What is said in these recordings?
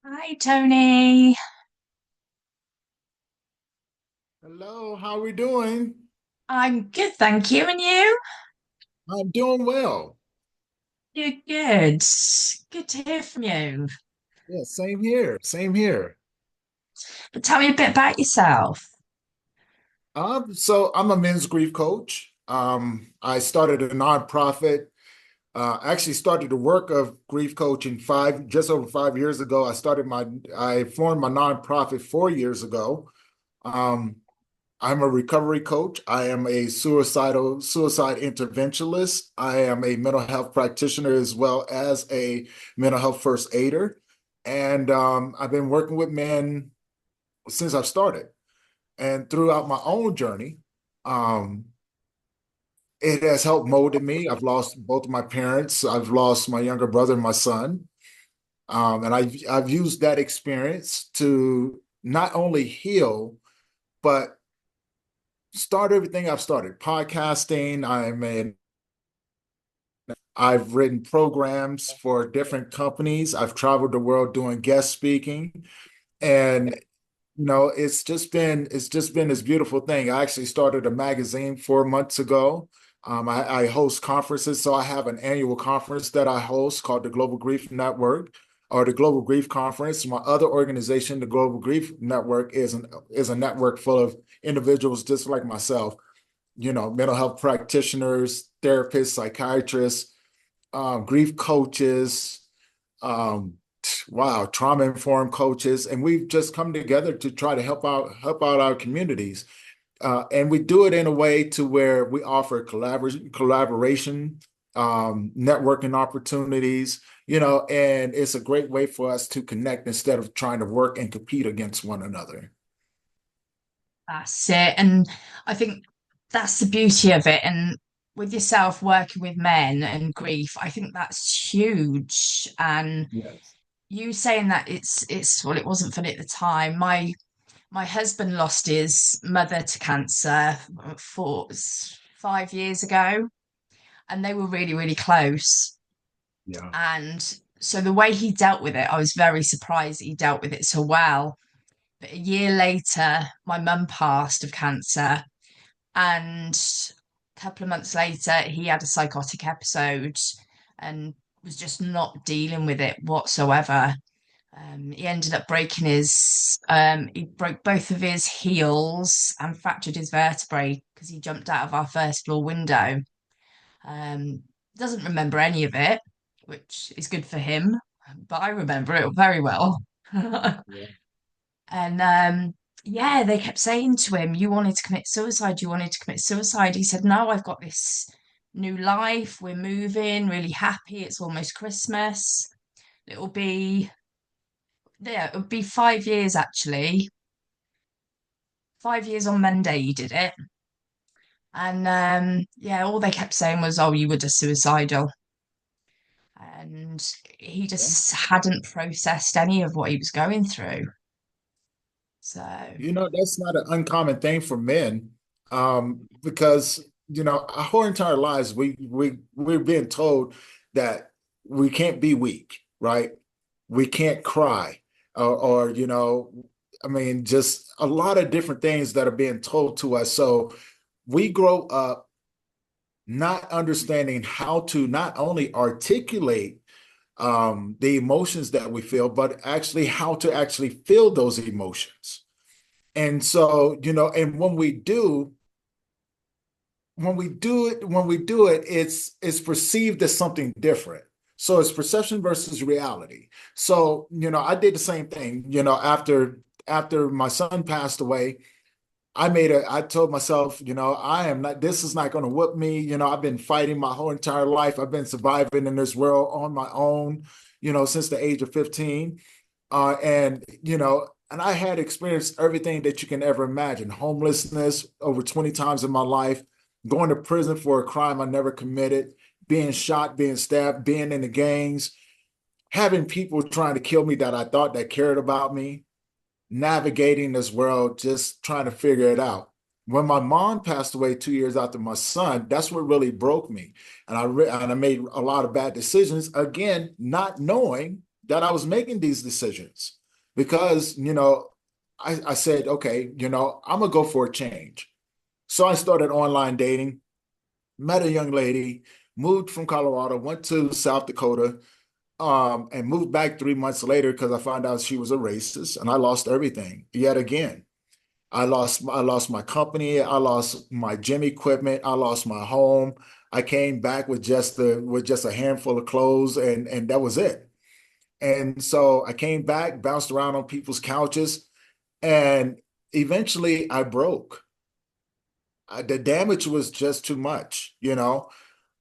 Hi, Tony. Hello, how are we doing? I'm good, thank you. And you? I'm doing well. You're good. Good to hear from you. Yeah, same here. Same here. But tell me a bit about yourself. So I'm a men's grief coach. I started a nonprofit. Actually started the work of grief coaching just over 5 years ago. I formed my nonprofit 4 years ago. Um, I'm a recovery coach. I am a suicide interventionist. I am a mental health practitioner as well as a mental health first aider. And I've been working with men since I've started. And throughout my own journey, um, it has helped molded me. I've lost both of my parents. I've lost my younger brother and my son. And I've used that experience to not only heal, but start everything I've started. Podcasting. I've written programs for different companies. I've traveled the world doing guest speaking. And it's just been this beautiful thing. I actually started a magazine 4 months ago. I host conferences, so I have an annual conference that I host called the Global Grief Network or the Global Grief Conference. My other organization, the Global Grief Network, is a network full of individuals just like myself, mental health practitioners, therapists, psychiatrists, grief coaches, um, wow, trauma-informed coaches, and we've just come together to try to help out our communities. And we do it in a way to where we offer collaboration, networking opportunities, and it's a great way for us to connect instead of trying to work and compete against one another. That's it. And I think that's the beauty of it. And with yourself working with men and grief, I think that's huge. And Yes. you saying that it's well, it wasn't funny at the time. My husband lost his mother to cancer 5 years ago, and they were really, really close. Yeah. And so the way he dealt with it, I was very surprised that he dealt with it so well. But a year later, my mum passed of cancer. And a couple of months later, he had a psychotic episode and was just not dealing with it whatsoever. He ended up he broke both of his heels and fractured his vertebrae because he jumped out of our first floor window. Um, doesn't remember any of it, which is good for him, but I remember it very well. Yeah. And yeah, they kept saying to him, "You wanted to commit suicide, you wanted to commit suicide." He said, "No, I've got this new life. We're moving, really happy. It's almost Christmas. It'll be, yeah, it'll be 5 years actually. 5 years on Monday he did it." And yeah, all they kept saying was, "Oh, you were just suicidal." And he Yeah. just hadn't processed any of what he was going through. So, That's not an uncommon thing for men, because our whole entire lives we're being told that we can't be weak, right? We can't cry, or I mean, just a lot of different things that are being told to us. So we grow up not understanding how to not only articulate the emotions that we feel, but actually how to actually feel those emotions. And so, and when we do it, it's perceived as something different. So it's perception versus reality. So, I did the same thing, after my son passed away. I told myself, this is not going to whoop me. I've been fighting my whole entire life. I've been surviving in this world on my own, since the age of 15. And I had experienced everything that you can ever imagine: homelessness over 20 times in my life, going to prison for a crime I never committed, being shot, being stabbed, being in the gangs, having people trying to kill me that I thought that cared about me, navigating this world, just trying to figure it out. When my mom passed away 2 years after my son, that's what really broke me. And I made a lot of bad decisions, again, not knowing that I was making these decisions because, I said, okay, I'm gonna go for a change. So I started online dating, met a young lady, moved from Colorado, went to South Dakota, and moved back 3 months later because I found out she was a racist, and I lost everything yet again. I lost my company, I lost my gym equipment, I lost my home. I came back with just a handful of clothes, and that was it. And so I came back, bounced around on people's couches, and eventually I broke. The damage was just too much.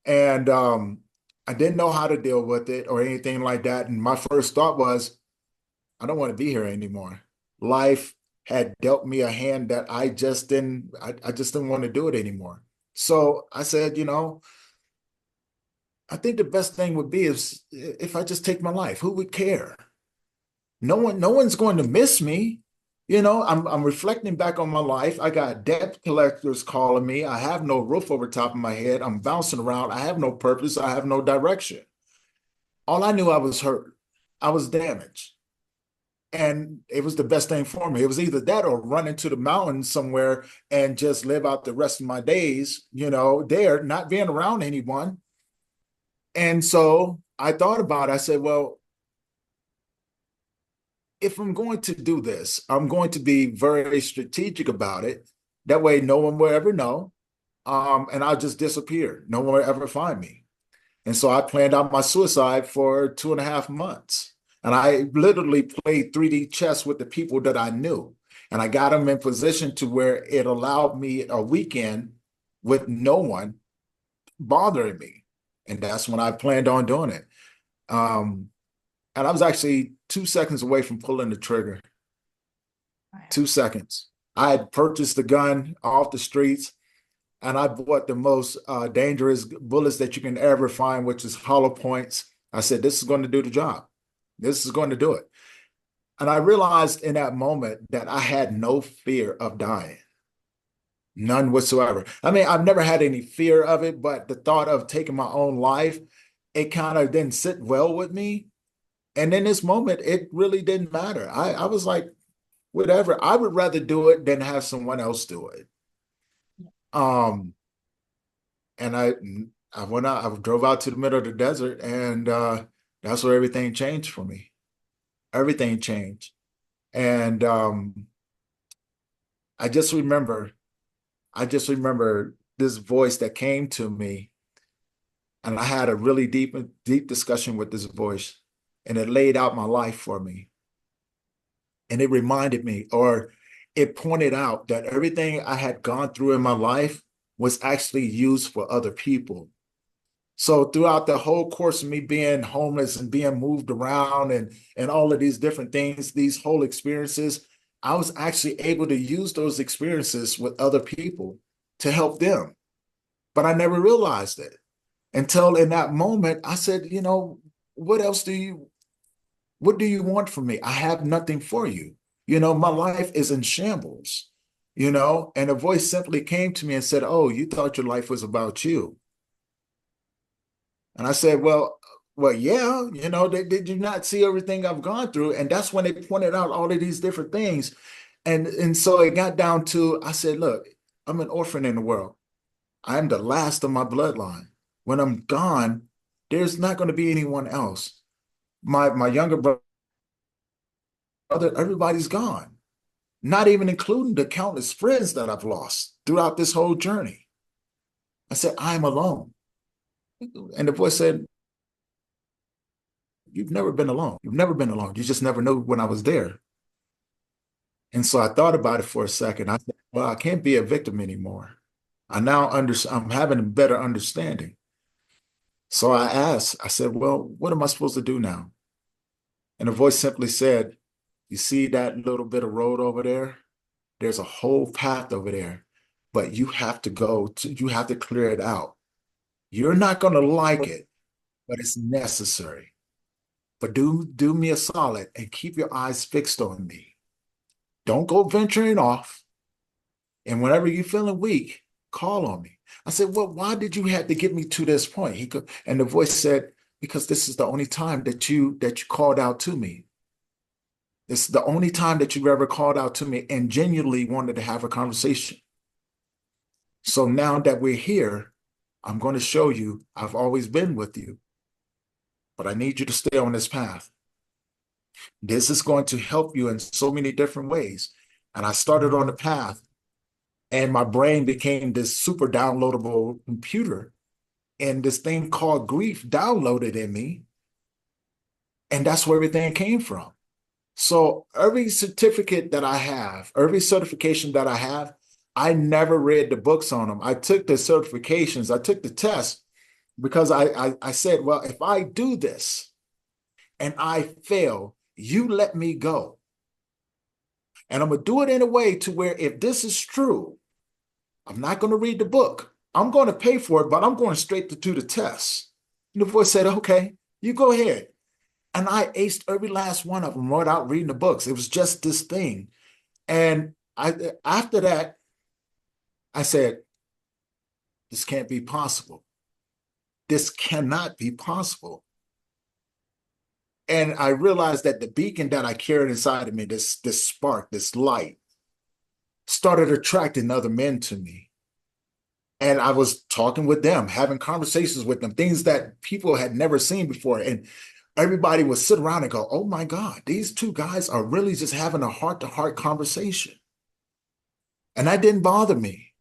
And I didn't know how to deal with it or anything like that. And my first thought was, I don't want to be here anymore. Life had dealt me a hand that I just didn't want to do it anymore. So I said, I think the best thing would be is if I just take my life. Who would care? No one's going to miss me. I'm reflecting back on my life. I got debt collectors calling me. I have no roof over top of my head. I'm bouncing around. I have no purpose. I have no direction. All I knew, I was hurt. I was damaged. And it was the best thing for me. It was either that or run into the mountains somewhere and just live out the rest of my days, there, not being around anyone. And so I thought about it. I said, well, if I'm going to do this, I'm going to be very strategic about it. That way, no one will ever know. And I'll just disappear. No one will ever find me. And so I planned out my suicide for 2.5 months. And I literally played 3D chess with the people that I knew. And I got them in position to where it allowed me a weekend with no one bothering me. And that's when I planned on doing it. Um, and I was actually 2 seconds away from pulling the trigger. Wow. 2 seconds. I had purchased the gun off the streets, and I bought the most dangerous bullets that you can ever find, which is hollow points. I said, this is going to do the job. This is going to do it. And I realized in that moment that I had no fear of dying, none whatsoever. I mean, I've never had any fear of it, but the thought of taking my own life, it kind of didn't sit well with me. And in this moment, it really didn't matter. I was like, whatever. I would rather do it than have someone else do it. Um, and I went out, I drove out to the middle of the desert, and that's where everything changed for me. Everything changed. And I just remember, I just remember this voice that came to me, and I had a really deep discussion with this voice, and it laid out my life for me. And it reminded me, or it pointed out that everything I had gone through in my life was actually used for other people. So throughout the whole course of me being homeless and being moved around and all of these different things, these whole experiences, I was actually able to use those experiences with other people to help them. But I never realized it until in that moment I said, what else what do you want from me? I have nothing for you. My life is in shambles, and a voice simply came to me and said, oh, you thought your life was about you. And I said, well, yeah, did you not see everything I've gone through? And that's when they pointed out all of these different things. And so it got down to, I said, look, I'm an orphan in the world. I'm the last of my bloodline. When I'm gone, there's not going to be anyone else. My younger brother, everybody's gone, not even including the countless friends that I've lost throughout this whole journey. I said, I'm alone. And the voice said, you've never been alone. You've never been alone. You just never knew when I was there. And so I thought about it for a second. I said, well, I can't be a victim anymore. I'm having a better understanding. So I asked, I said, well, what am I supposed to do now? And the voice simply said, you see that little bit of road over there? There's a whole path over there, but you have to clear it out. You're not going to like it, but it's necessary. But do me a solid and keep your eyes fixed on me. Don't go venturing off. And whenever you're feeling weak, call on me. I said, well, why did you have to get me to this point? And the voice said, because this is the only time that you called out to me. This is the only time that you ever called out to me and genuinely wanted to have a conversation. So now that we're here, I'm going to show you I've always been with you, but I need you to stay on this path. This is going to help you in so many different ways. And I started on the path, and my brain became this super downloadable computer. And this thing called grief downloaded in me. And that's where everything came from. So every certificate that I have, every certification that I have, I never read the books on them. I took the certifications, I took the test because I said, well, if I do this and I fail, you let me go. And I'm going to do it in a way to where if this is true, I'm not going to read the book. I'm going to pay for it, but I'm going straight to do the test. And the voice said, okay, you go ahead. And I aced every last one of them without reading the books. It was just this thing. And after that, I said, this can't be possible. This cannot be possible. And I realized that the beacon that I carried inside of me, this spark, this light, started attracting other men to me. And I was talking with them, having conversations with them, things that people had never seen before. And everybody would sit around and go, oh my God, these two guys are really just having a heart-to-heart conversation. And that didn't bother me.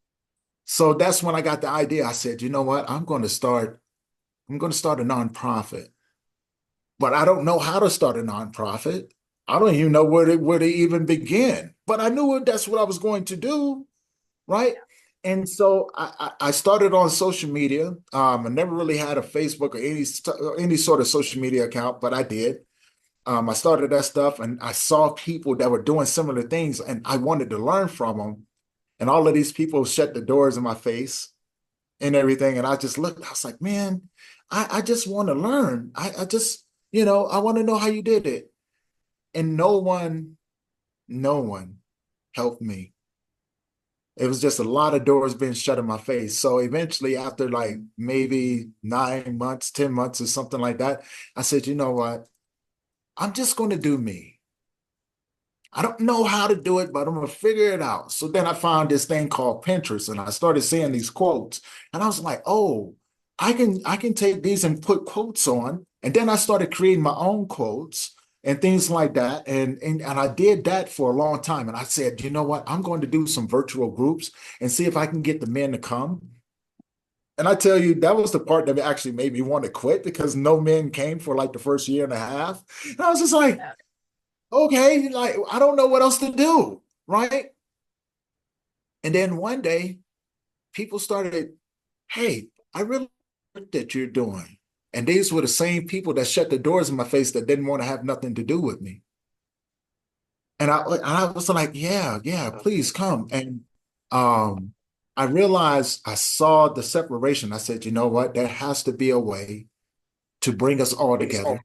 So that's when I got the idea. I said, you know what? I'm going to start a nonprofit. But I don't know how to start a nonprofit. I don't even know where to even begin. But I knew that's what I was going to do, right? And so I started on social media. I never really had a Facebook or any sort of social media account, but I did. I started that stuff, and I saw people that were doing similar things, and I wanted to learn from them. And all of these people shut the doors in my face and everything. And I just looked, I was like, man, I just want to learn. I just, I want to know how you did it. And no one helped me. It was just a lot of doors being shut in my face. So eventually, after like maybe 9 months, 10 months, or something like that, I said, you know what? I'm just going to do me. I don't know how to do it, but I'm going to figure it out. So then I found this thing called Pinterest, and I started seeing these quotes, and I was like, oh, I can take these and put quotes on. And then I started creating my own quotes and things like that. And I did that for a long time. And I said, you know what? I'm going to do some virtual groups and see if I can get the men to come. And I tell you, that was the part that actually made me want to quit because no men came for like the first year and a half. And I was just like, Yeah. okay, like I don't know what else to do, right? And then one day, people started, hey, I really like that you're doing. And these were the same people that shut the doors in my face that didn't want to have nothing to do with me. And I was like, yeah, yeah, please come. And um, I realized I saw the separation. I said, you know what? There has to be a way to bring us all together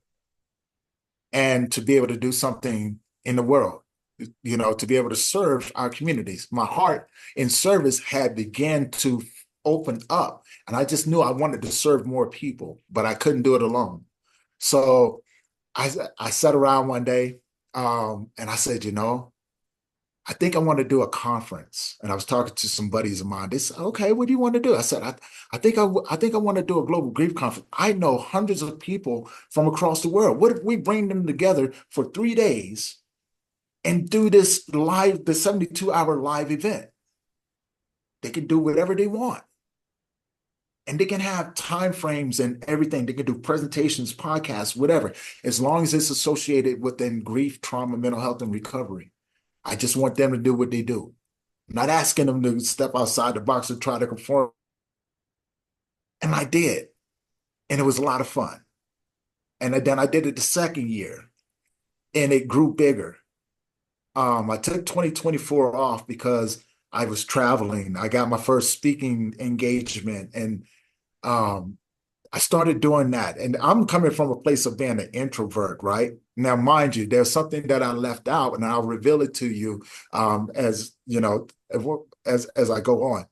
and to be able to do something in the world, to be able to serve our communities. My heart in service had began to open up, and I just knew I wanted to serve more people, but I couldn't do it alone. So I sat around one day, and I said, I think I want to do a conference. And I was talking to some buddies of mine. They said, okay, what do you want to do? I said, I think I want to do a global grief conference. I know hundreds of people from across the world. What if we bring them together for 3 days and do the 72-hour live event? They can do whatever they want. And they can have time frames and everything. They can do presentations, podcasts, whatever, as long as it's associated within grief, trauma, mental health, and recovery. I just want them to do what they do. I'm not asking them to step outside the box and try to conform. And I did. And it was a lot of fun. And then I did it the second year and it grew bigger. I took 2024 off because I was traveling. I got my first speaking engagement and um, I started doing that. And I'm coming from a place of being an introvert, right? Now, mind you, there's something that I left out and I'll reveal it to you as I go on.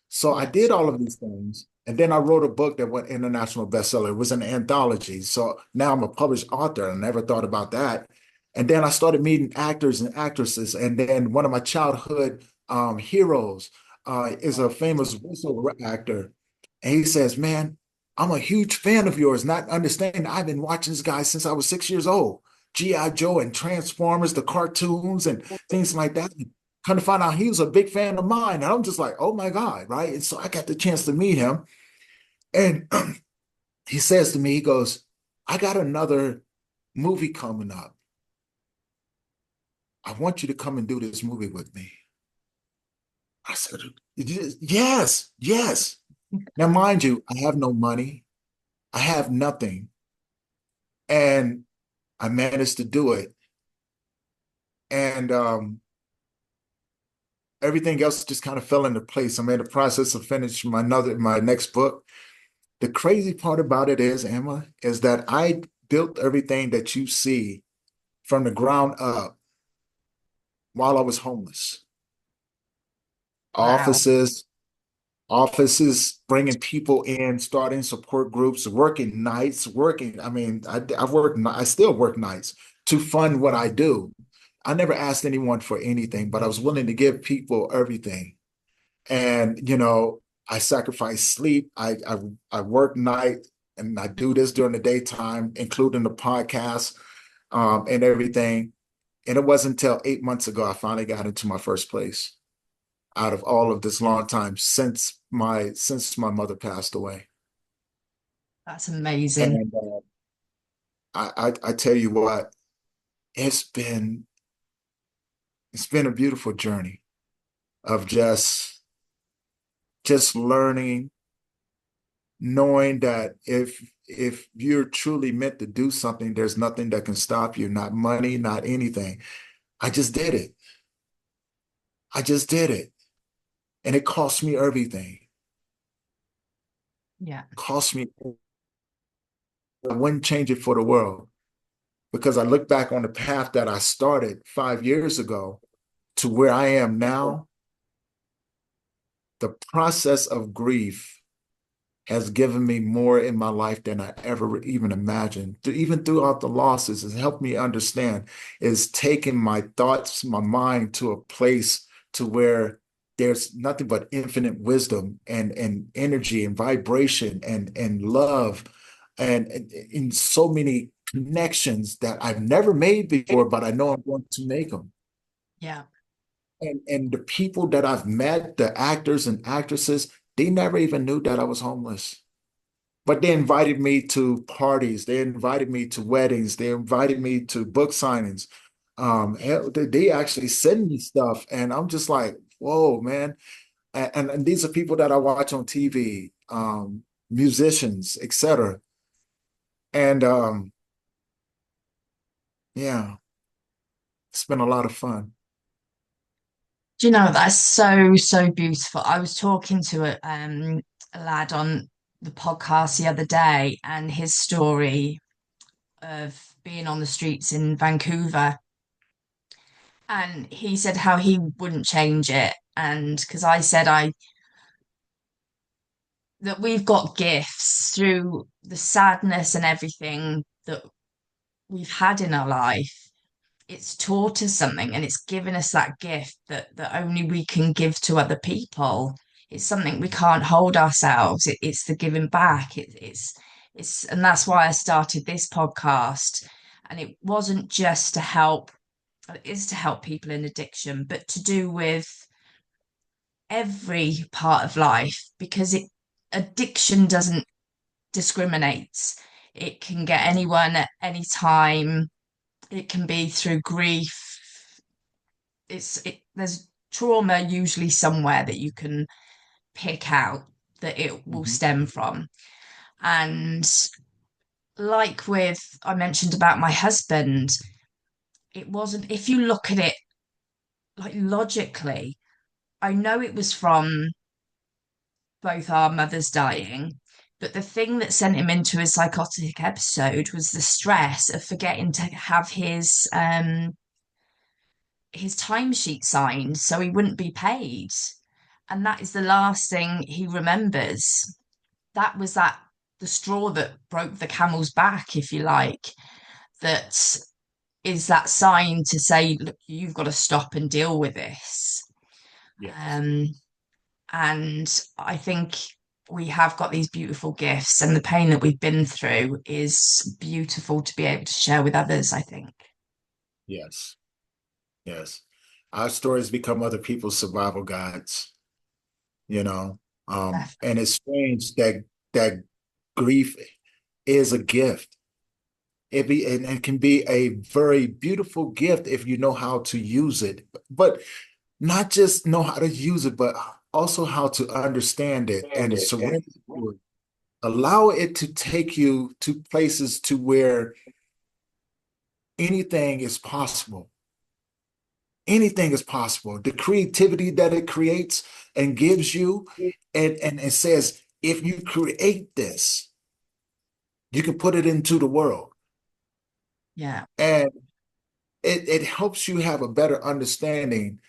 So I Yeah. did all of these things. And then I wrote a book that went international bestseller. It was an anthology. So now I'm a published author. I never thought about that. And then I started meeting actors and actresses. And then one of my childhood heroes is a famous voiceover actor. And he says, man, I'm a huge fan of yours, not understanding I've been watching this guy since I was 6 years old. G.I. Joe and Transformers, the cartoons and things like that. Kind of find out he was a big fan of mine. And I'm just like, oh my God, right? And so I got the chance to meet him. And he says to me, he goes, I got another movie coming up. I want you to come and do this movie with me. I said, yes, yes. Now, mind you, I have no money. I have nothing. And I managed to do it. And everything else just kind of fell into place. I'm in the process of finishing my next book. The crazy part about it is, Emma, is that I built everything that you see from the ground up while I was homeless. Wow. Offices, offices, bringing people in, starting support groups, working nights, working. I mean, I still work nights to fund what I do. I never asked anyone for anything, but I was willing to give people everything. And, I sacrifice sleep. I work night and I do this during the daytime, including the podcast, and everything. And it wasn't until 8 months ago I finally got into my first place out of all of this long time since my mother passed away. That's amazing. And I tell you what, it's been it's been a beautiful journey of just learning, knowing that if you're truly meant to do something, there's nothing that can stop you, not money, not anything. I just did it. I just did it. And it cost me everything. Yeah. Cost me, I wouldn't change it for the world because I look back on the path that I started 5 years ago to where I am now. The process of grief has given me more in my life than I ever even imagined. Even throughout the losses, has helped me understand, is taking my thoughts, my mind to a place to where there's nothing but infinite wisdom and energy and vibration and love and in so many connections that I've never made before, but I know I'm going to make them. Yeah. And the people that I've met, the actors and actresses, they never even knew that I was homeless. But they invited me to parties, they invited me to weddings, they invited me to book signings. Hell, they actually send me stuff, and I'm just like, whoa, man. And these are people that I watch on TV, musicians, etc. And yeah, it's been a lot of fun. Do you know, that's so, so beautiful. I was talking to a lad on the podcast the other day, and his story of being on the streets in Vancouver. And he said how he wouldn't change it. And because I said that we've got gifts through the sadness and everything that we've had in our life. It's taught us something, and it's given us that gift that only we can give to other people. It's something we can't hold ourselves. It's the giving back. And that's why I started this podcast. And it wasn't just to help, it is to help people in addiction, but to do with every part of life, because it addiction doesn't discriminate. It can get anyone at any time. It can be through grief. There's trauma usually somewhere that you can pick out that it will Mhm. stem from. And like with I mentioned about my husband, it wasn't, if you look at it like logically, I know it was from both our mothers dying, but the thing that sent him into a psychotic episode was the stress of forgetting to have his timesheet signed so he wouldn't be paid. And that is the last thing he remembers. that was that the straw that broke the camel's back, if you like, that is that sign to say, look, you've got to stop and deal with this. Yes. Um, and I think we have got these beautiful gifts, and the pain that we've been through is beautiful to be able to share with others, I think. Yes. Yes. Our stories become other people's survival guides, you know. And it's strange that that grief is a gift. It can be a very beautiful gift if you know how to use it. But not just know how to use it, but also how to understand it and surrender to it. Allow it to take you to places to where anything is possible. Anything is possible. The creativity that it creates and gives you, and it says, if you create this, you can put it into the world. Yeah, And it helps you have a better understanding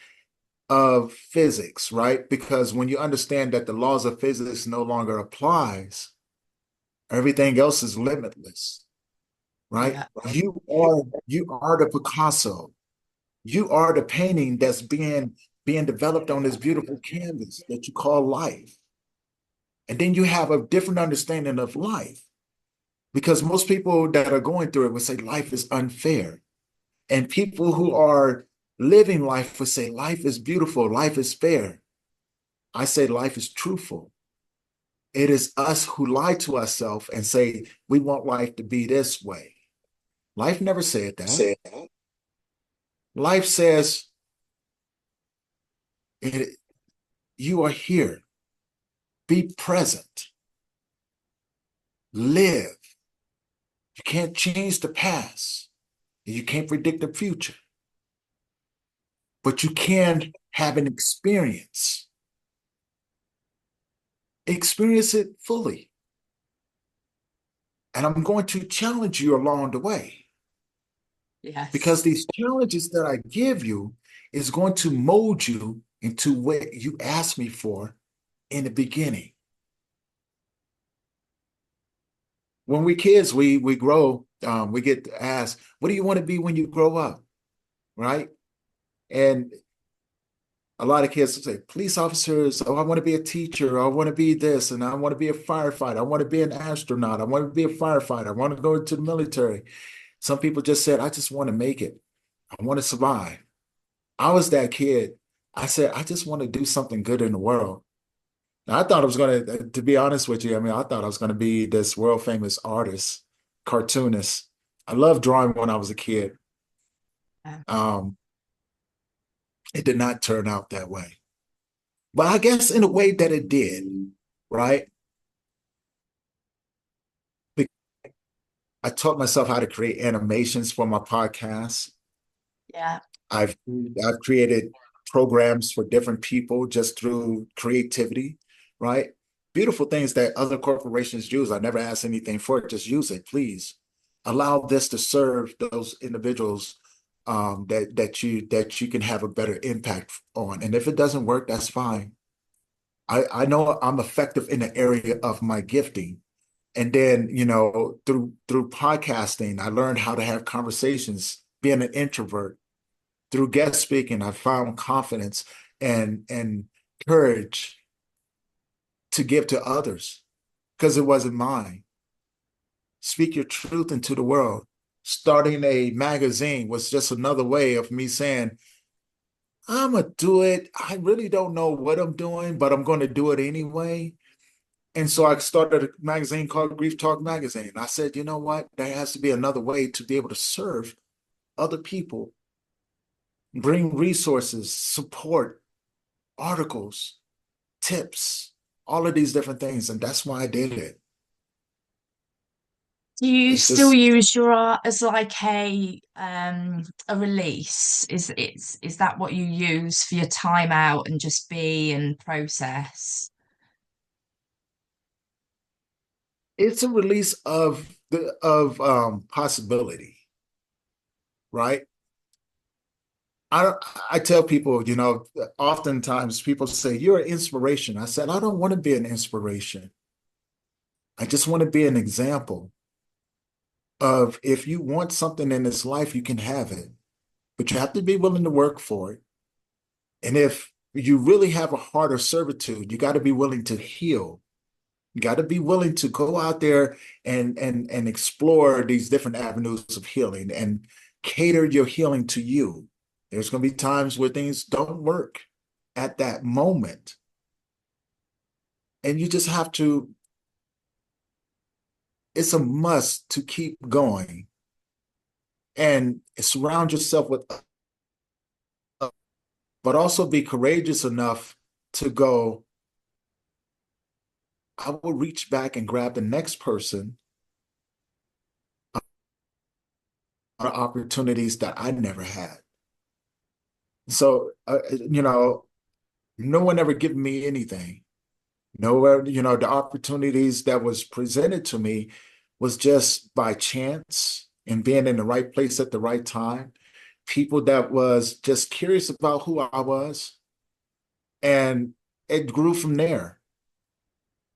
of physics, right? Because when you understand that the laws of physics no longer applies, everything else is limitless, right? yeah, You are the Picasso. You are the painting that's being developed on this beautiful canvas that you call life. And then you have a different understanding of life because most people that are going through it would say life is unfair. And people who are living life would say life is beautiful, life is fair. I say life is truthful. It is us who lie to ourselves and say we want life to be this way. Life never said that. Life says it, you are here. Be present. Live. You can't change the past. You can't predict the future, but you can have an experience. Experience it fully. And I'm going to challenge you along the way yes. because these challenges that I give you is going to mold you into what you asked me for in the beginning. When we kids, we grow, we get asked, what do you want to be when you grow up? Right? And a lot of kids say, police officers, oh, I want to be a teacher, I want to be this, and I want to be a firefighter, I want to be an astronaut, I want to be a firefighter, I want to go into the military. Some people just said, I just want to make it. I want to survive. I was that kid. I said, I just want to do something good in the world. Now, I thought I was going to be honest with you, I mean, I thought I was going to be this world famous artist, cartoonist. I loved drawing when I was a kid. Yeah. Um, it did not turn out that way. But I guess in a way that it did, right? I taught myself how to create animations for my podcast. Yeah. I've created programs for different people just through creativity, right? Beautiful things that other corporations use. I never ask anything for it. Just use it, please. Allow this to serve those individuals that you can have a better impact on. And if it doesn't work, that's fine. I know I'm effective in the area of my gifting. And then, through podcasting, I learned how to have conversations, being an introvert. Through guest speaking, I found confidence and courage to give to others because it wasn't mine. Speak your truth into the world. Starting a magazine was just another way of me saying, I'm gonna do it. I really don't know what I'm doing, but I'm going to do it anyway. And so I started a magazine called Grief Talk Magazine. I said, you know what? There has to be another way to be able to serve other people, bring resources, support, articles, tips, all of these different things. And that's why I did it. Do you It's still just, use your art as like a release? Is that what you use for your time out and just be and process? it's a release of the of possibility, right? I I tell people, oftentimes people say, you're an inspiration. I said, I don't want to be an inspiration. I just want to be an example of if you want something in this life, you can have it, but you have to be willing to work for it. And if you really have a heart of servitude, you got to be willing to heal. You got to be willing to go out there and explore these different avenues of healing and cater your healing to you. There's going to be times where things don't work at that moment. And you just have to, it's a must to keep going and surround yourself with, but also be courageous enough to go, I will reach back and grab the next person on opportunities that I never had. So, no one ever given me anything. Nowhere, the opportunities that was presented to me was just by chance and being in the right place at the right time. People that was just curious about who I was, and it grew from there.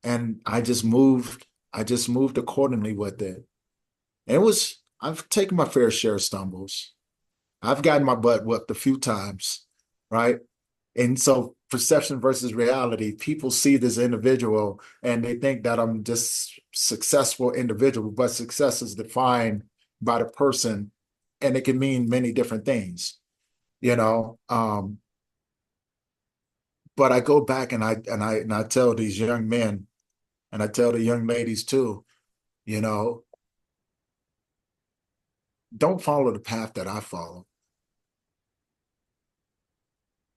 And I just moved accordingly with it. And I've taken my fair share of stumbles. I've gotten my butt whooped a few times, right? And so perception versus reality, people see this individual and they think that I'm just successful individual, but success is defined by the person and it can mean many different things, you know. But I go back and I tell these young men and I tell the young ladies too, you know, don't follow the path that I follow.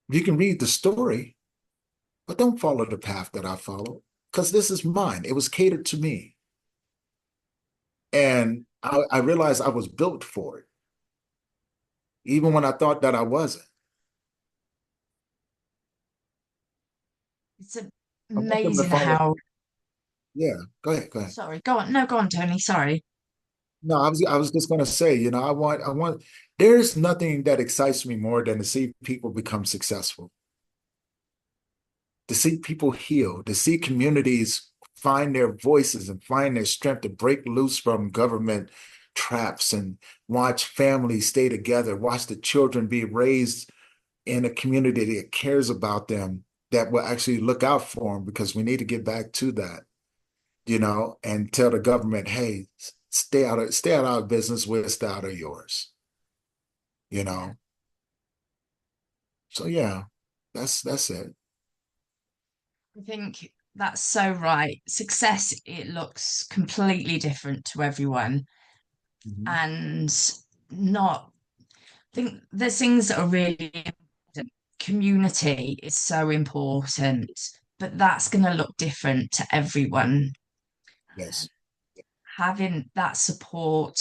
You can read the story, but don't follow the path that I follow because this is mine. It was catered to me. And I realized I was built for it, even when I thought that I wasn't. It's I want them to amazing follow. how, Yeah, go ahead, go ahead. sorry, go on. No, go on, Tony. Sorry. No, I was just gonna say, there's nothing that excites me more than to see people become successful, to see people heal, to see communities find their voices and find their strength to break loose from government traps and watch families stay together, watch the children be raised in a community that cares about them, that will actually look out for them because we need to get back to that, and tell the government, hey, stay out of our business, we'll stay out of yours, you Yeah. know. So yeah, that's it. I think that's so right. Success, it looks completely different to everyone. Mhm. And not, I think there's things that are really important. Community is so important, but that's going to look different to everyone. Yes. Having that support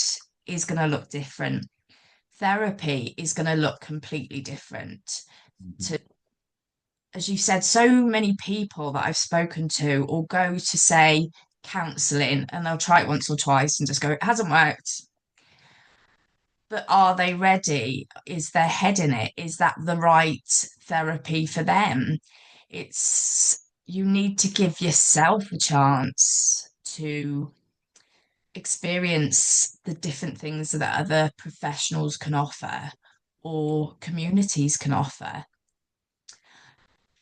is going to look different. Therapy is going to look completely different Mhm. to, as you said, so many people that I've spoken to will go to say counseling and they'll try it once or twice and just go, it hasn't worked. But are they ready? Is their head in it? Is that the right therapy for them? You need to give yourself a chance to experience the different things that other professionals can offer or communities can offer.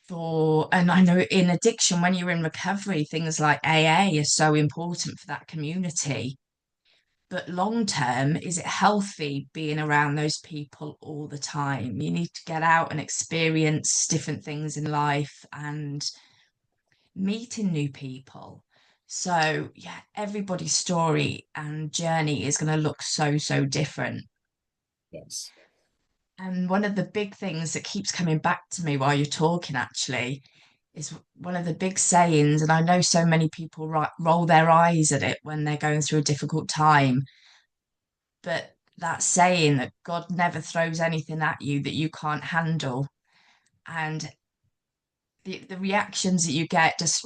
And I know in addiction, when you're in recovery, things like AA are so important for that community. But long term, is it healthy being around those people all the time? You need to get out and experience different things in life and meeting new people. So, yeah, everybody's story and journey is going to look so, so different. Yes. And one of the big things that keeps coming back to me while you're talking, actually, is one of the big sayings. And I know so many people roll their eyes at it when they're going through a difficult time. But that saying that God never throws anything at you that you can't handle. And the reactions that you get just,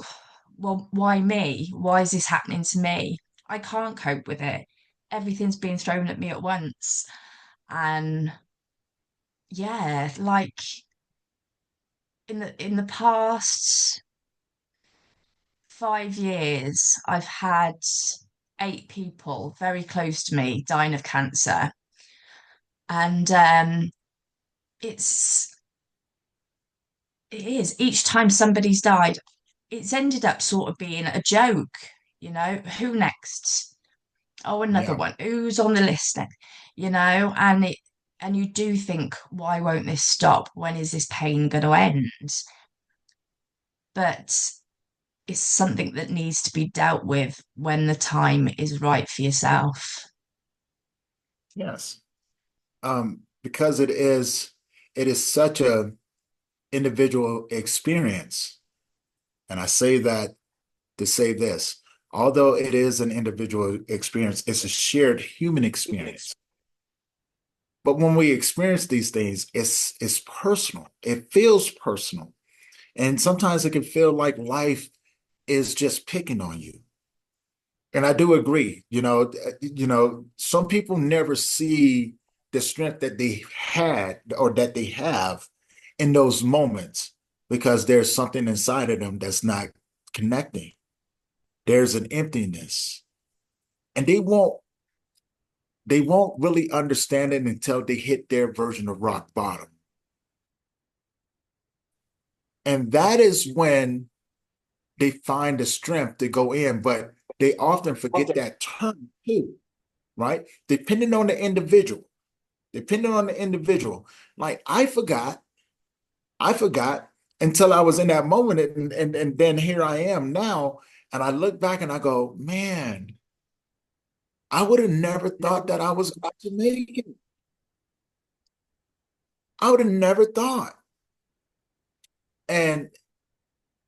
well, why me? Why is this happening to me? I can't cope with it. Everything's being thrown at me at once. And yeah, like in the past 5 years, I've had 8 people very close to me dying of cancer. And it's it is each time somebody's died, it's ended up sort of being a joke, who next? Oh, another Yeah. one. Who's on the list next? And you do think, why won't this stop? When is this pain going to end? But it's something that needs to be dealt with when the time is right for yourself. Yes. Because it is such a individual experience. And I say that to say this, although it is an individual experience, it's a shared human experience. But when we experience these things, it's personal. It feels personal. And sometimes it can feel like life is just picking on you. And I do agree, some people never see the strength that they had or that they have in those moments because there's something inside of them that's not connecting. There's an emptiness. And they won't really understand it until they hit their version of rock bottom. And that is when they find the strength to go in, but they often forget that term too, right? Depending on the individual. Like I forgot until I was in that moment, and then here I am now, and I look back and I go, man, I would have never thought that I was going to make it. I would have never thought. And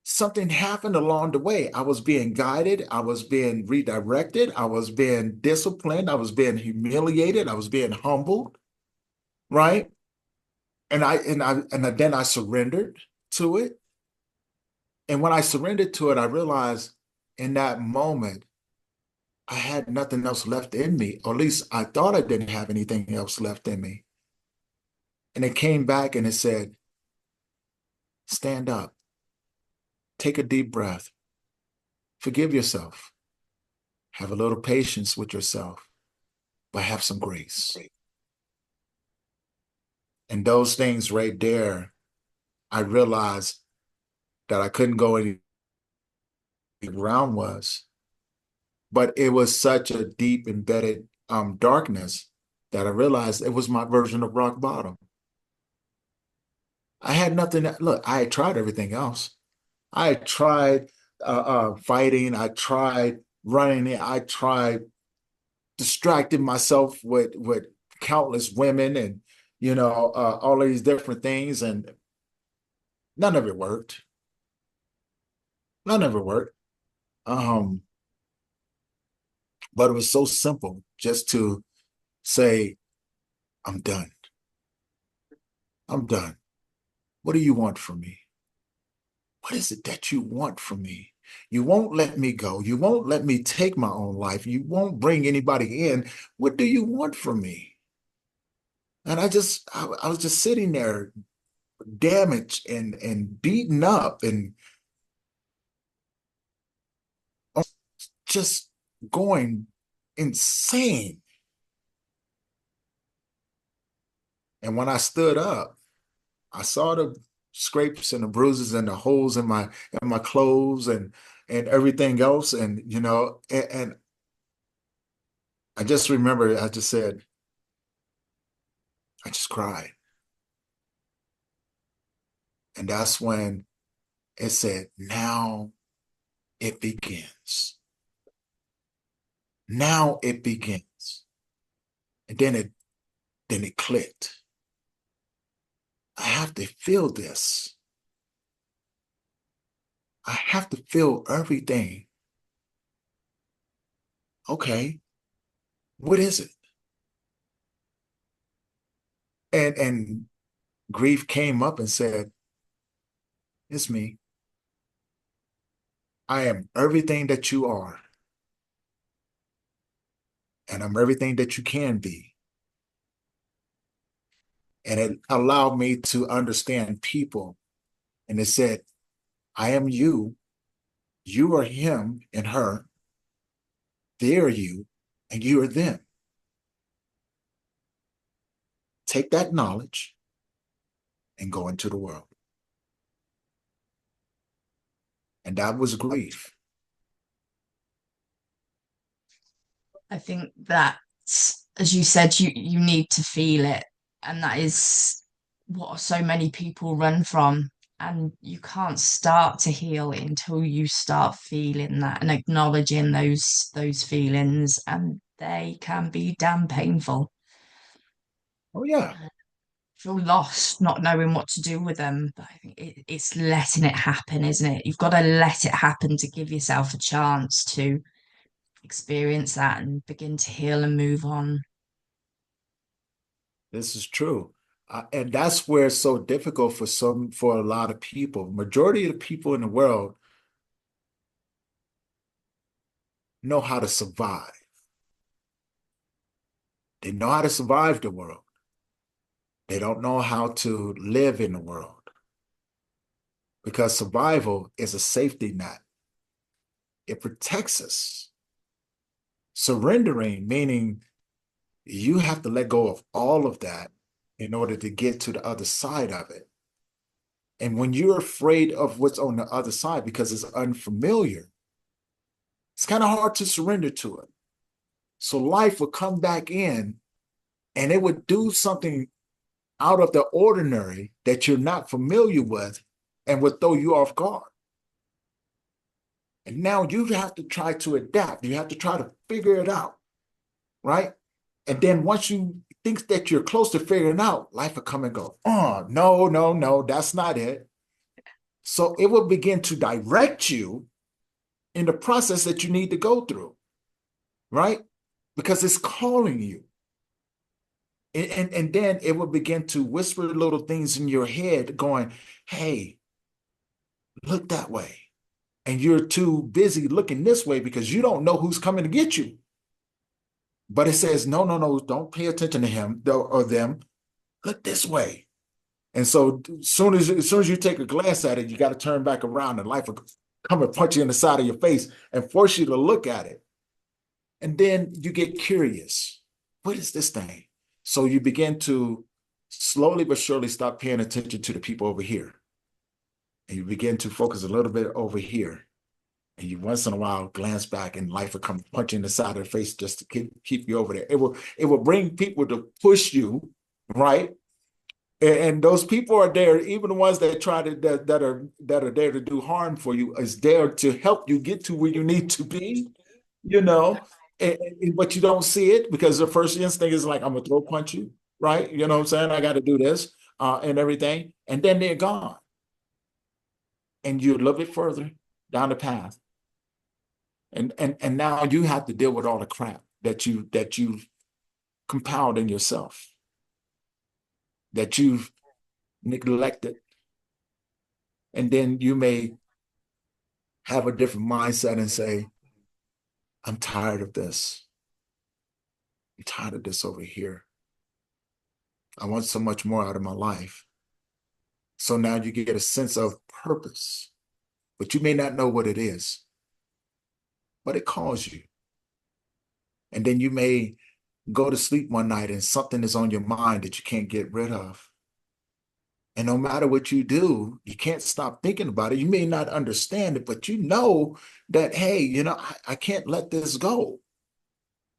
something happened along the way. I was being guided, I was being redirected, I was being disciplined, I was being humiliated, I was being humbled, right? And then I surrendered to it. And when I surrendered to it, I realized in that moment I had nothing else left in me, or at least I thought I didn't have anything else left in me. And it came back and it said, stand up, take a deep breath, forgive yourself, have a little patience with yourself, but have some grace. And those things right there, I realized that I couldn't go any ground was, but it was such a deep embedded darkness that I realized it was my version of rock bottom. I had nothing. Look, I had tried everything else. I had tried fighting. I tried running. I tried distracting myself with countless women and all of these different things, and none of it worked. None of it worked. Um, but it was so simple just to say, I'm done. I'm done. What do you want from me? What is it that you want from me? You won't let me go. You won't let me take my own life. You won't bring anybody in. What do you want from me? And I was just sitting there damaged and beaten up and just going insane. And when I stood up, I saw the scrapes and the bruises and the holes in my clothes and everything else. And and I just remember I just said, I just cried. And that's when it said, now it begins. Now it begins. And then it clicked. I have to feel this. I have to feel everything. Okay, what is it? And grief came up and said, it's me. I am everything that you are, and I'm everything that you can be. And it allowed me to understand people. And it said, I am you. You are him and her. They are you, and you are them. Take that knowledge and go into the world. And that was grief. I think that, as you said, you need to feel it, and that is what so many people run from. And you can't start to heal until you start feeling that and acknowledging those feelings, and they can be damn painful. Oh, yeah. Feel lost, not knowing what to do with them. But I think it's letting it happen, isn't it? You've got to let it happen to give yourself a chance to experience that and begin to heal and move on. This is true. And that's where it's so difficult for a lot of people. Majority of the people in the world know how to survive. They know how to survive the world. They don't know how to live in the world because survival is a safety net. It protects us. Surrendering, meaning you have to let go of all of that in order to get to the other side of it. And when you're afraid of what's on the other side because it's unfamiliar, it's kind of hard to surrender to it. So life would come back in and it would do something out of the ordinary that you're not familiar with and would throw you off guard. And now you have to try to adapt. You have to try to figure it out, right? And then once you think that you're close to figuring out, life will come and go, oh, no, no, no, that's not it. So it will begin to direct you in the process that you need to go through, right? Because it's calling you. And then it will begin to whisper little things in your head going, hey, look that way. And you're too busy looking this way because you don't know who's coming to get you. But it says, no, no, no, don't pay attention to him or them. Look this way. And so as soon as you take a glance at it, you got to turn back around and life will come and punch you in the side of your face and force you to look at it. And then you get curious. What is this thing? So you begin to slowly but surely stop paying attention to the people over here. And you begin to focus a little bit over here. And you once in a while glance back and life will come punch you in the side of the face just to keep you over there. It will bring people to push you, right? And those people are there, even the ones that try to that are there to do harm for you, is there to help you get to where you need to be, you know. But you don't see it because the first instinct is like, I'm gonna throw punch you, right? You know what I'm saying? I got to do this and everything, and then they're gone, and you're a little bit further down the path, and now you have to deal with all the crap that you've compiled in yourself, that you've neglected, and then you may have a different mindset and say, I'm tired of this. I'm tired of this over here. I want so much more out of my life. So now you get a sense of purpose, but you may not know what it is, but it calls you. And then you may go to sleep one night and something is on your mind that you can't get rid of. And no matter what you do, you can't stop thinking about it. You may not understand it, but you know that, hey, I can't let this go.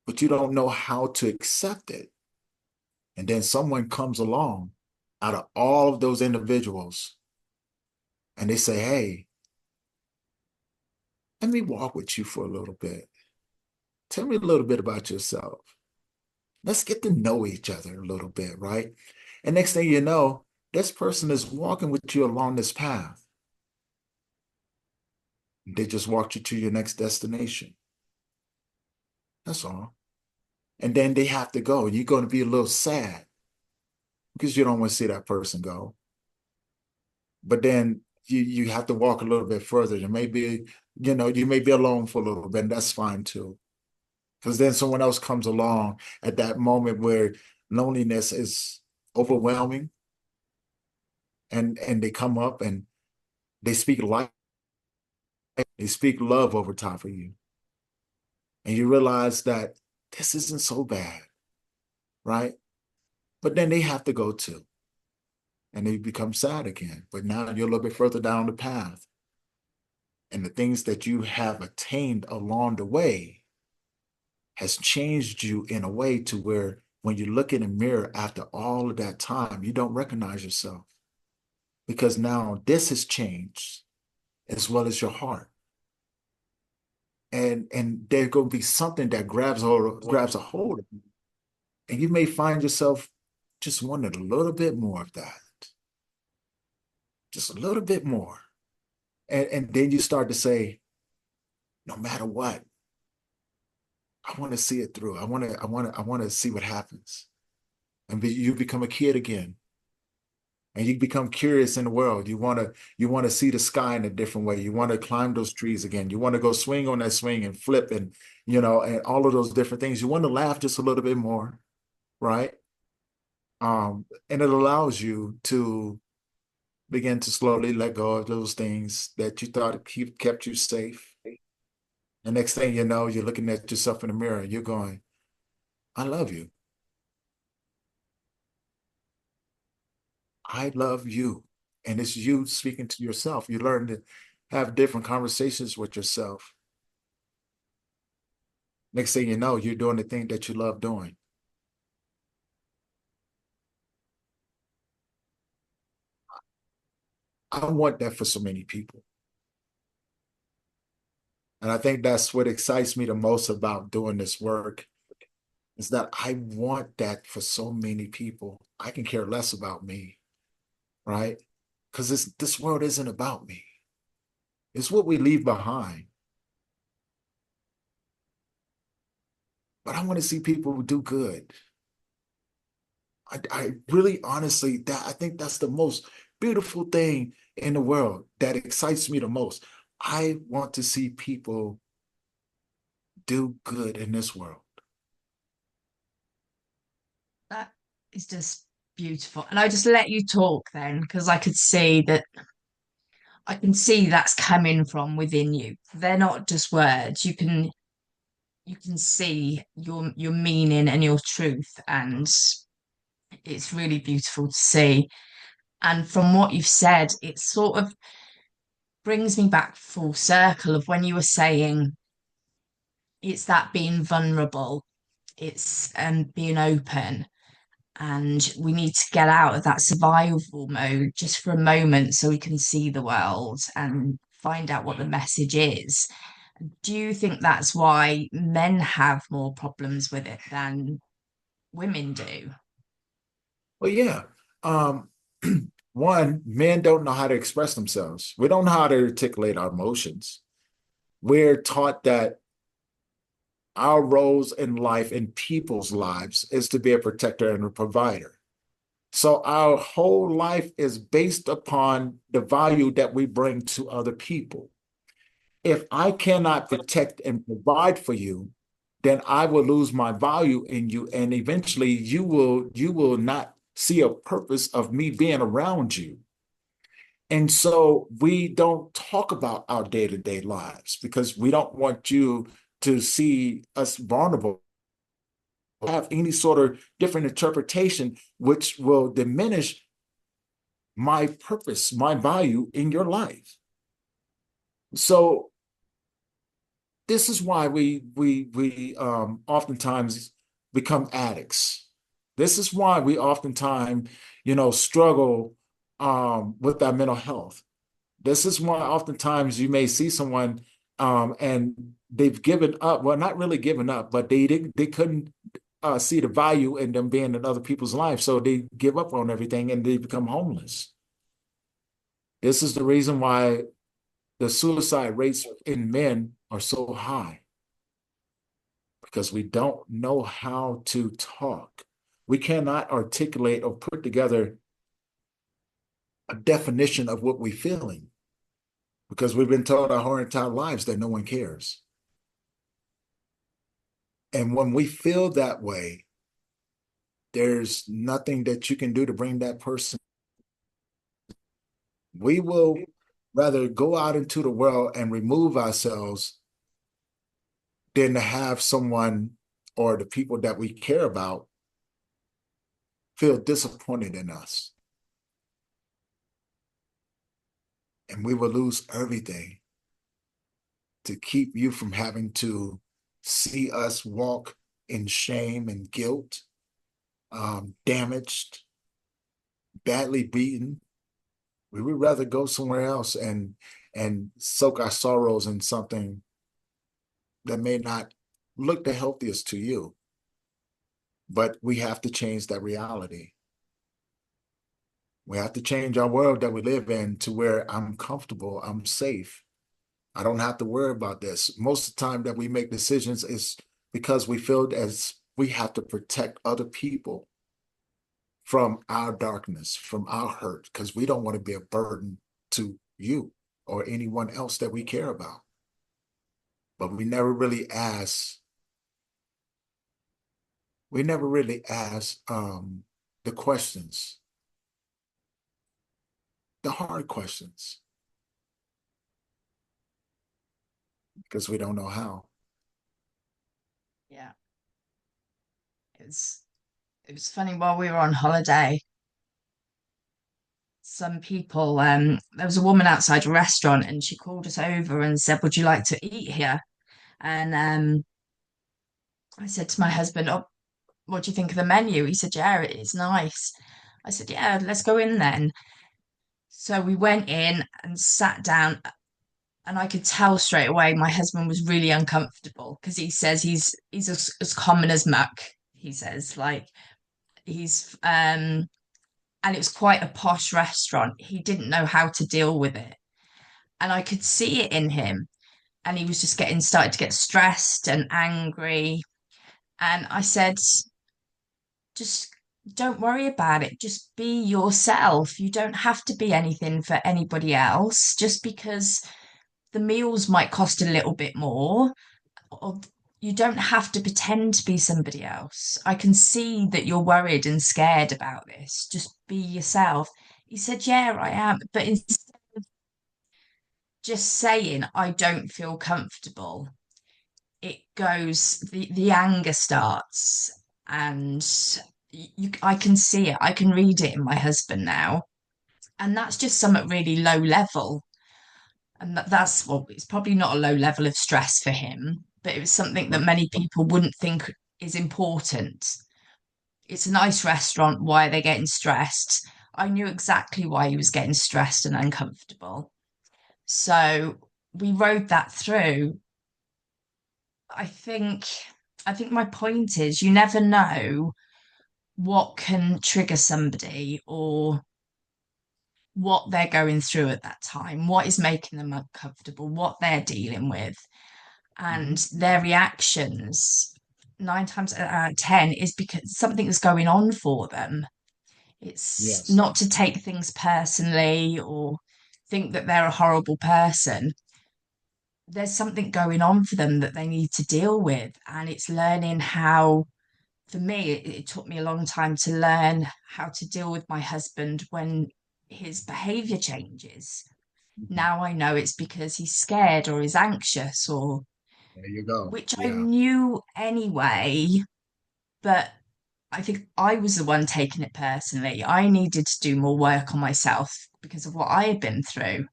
But you don't know how to accept it. And then someone comes along out of all of those individuals and they say, hey, let me walk with you for a little bit. Tell me a little bit about yourself. Let's get to know each other a little bit, right? And next thing you know, this person is walking with you along this path. They just walked you to your next destination. That's all. And then they have to go. You're going to be a little sad because you don't want to see that person go. But then you have to walk a little bit further. You may be alone for a little bit, and that's fine too. Because then someone else comes along at that moment where loneliness is overwhelming, and they come up and they speak life They speak love over top of you. And you realize that this isn't so bad, right? But then they have to go too. And they become sad again. But now you're a little bit further down the path. And the things that you have attained along the way has changed you in a way to where when you look in the mirror after all of that time, you don't recognize yourself because now this has changed as well as your heart. And there's going to be something that grabs a hold of you. And you may find yourself just wanting a little bit more of that, just a little bit more. And then you start to say, no matter what, I want to see it through. I want to see what happens. You become a kid again. And you become curious in the world. You want to see the sky in a different way. You want to climb those trees again. You want to go swing on that swing and flip and and all of those different things. You want to laugh just a little bit more, right? And it allows you to begin to slowly let go of those things that you thought kept you safe. And next thing you know, you're looking at yourself in the mirror. You're going, I love you. I love you. And it's you speaking to yourself. You learn to have different conversations with yourself. Next thing you know, you're doing the thing that you love doing. I want that for so many people. And I think that's what excites me the most about doing this work is that I want that for so many people. I can care less about me, right? Because this world isn't about me. It's what we leave behind. But I want to see people do good. I really honestly that I think that's the most beautiful thing in the world that excites me the most. I want to see people do good in this world. That is just beautiful. And I just let you talk then, because I can see that's coming from within you. They're not just words. You can see your meaning and your truth, and it's really beautiful to see. And from what you've said, it sort of brings me back full circle of when you were saying it's that being vulnerable, it's being open, and we need to get out of that survival mode just for a moment so we can see the world and find out what the message is. Do you think that's why men have more problems with it than women do? Well, yeah. Um, one, men don't know how to express themselves. We don't know how to articulate our emotions. We're taught that our roles in life in people's lives is to be a protector and a provider. So our whole life is based upon the value that we bring to other people. If I cannot protect and provide for you, then I will lose my value in you, and eventually you will not see a purpose of me being around you. And so we don't talk about our day-to-day lives because we don't want you to see us vulnerable, have any sort of different interpretation, which will diminish my purpose, my value in your life. So this is why we oftentimes become addicts. This is why we oftentimes, struggle with our mental health. This is why oftentimes you may see someone and they've given up. Well, not really given up, but they couldn't see the value in them being in other people's lives, so they give up on everything and they become homeless. This is the reason why the suicide rates in men are so high because we don't know how to talk. We cannot articulate or put together a definition of what we're feeling because we've been told our whole entire lives that no one cares. And when we feel that way, there's nothing that you can do to bring that person. We will rather go out into the world and remove ourselves than to have someone or the people that we care about feel disappointed in us. And we will lose everything to keep you from having to see us walk in shame and guilt, damaged, badly beaten. We would rather go somewhere else and soak our sorrows in something that may not look the healthiest to you. But we have to change that reality. We have to change our world that we live in to where I'm comfortable, I'm safe. I don't have to worry about this. Most of the time that we make decisions is because we feel as we have to protect other people from our darkness, from our hurt, because we don't want to be a burden to you or anyone else that we care about. But we never really ask the questions, the hard questions, because we don't know how. Yeah. It was it was funny while we were on holiday. Some people, there was a woman outside a restaurant and she called us over and said, "Would you like to eat here?" And I said to my husband, "Oh, what do you think of the menu?" He said, "Yeah, it is nice." I said, "Yeah, let's go in then." So we went in and sat down, and I could tell straight away my husband was really uncomfortable because he says he's as common as muck. He says like he's and it was quite a posh restaurant. He didn't know how to deal with it, and I could see it in him. And he was just getting started to get stressed and angry. And I said, just don't worry about it. Just be yourself. You don't have to be anything for anybody else. Just because the meals might cost a little bit more, or you don't have to pretend to be somebody else. I can see that you're worried and scared about this. Just be yourself. He said, "Yeah, I am." But instead of just saying, "I don't feel comfortable," it goes, the anger starts. And I can see it. I can read it in my husband now. And that's just something really low level. And that's well, it's probably not a low level of stress for him, but it was something that Right. many people wouldn't think is important. It's a nice restaurant. Why are they getting stressed? I knew exactly why he was getting stressed and uncomfortable. So we rode that through. I think I think my point is you never know what can trigger somebody or what they're going through at that time, what is making them uncomfortable, what they're dealing with. And Mhm. their reactions, 9 times out of 10, is because something is going on for them. It's Yes. not to take things personally or think that they're a horrible person. There's something going on for them that they need to deal with. And it's learning how, for me, it took me a long time to learn how to deal with my husband when his behavior changes. Mhm. Now I know it's because he's scared or he's anxious, or There you go. which I Yeah. knew anyway, but I think I was the one taking it personally. I needed to do more work on myself because of what I had been through.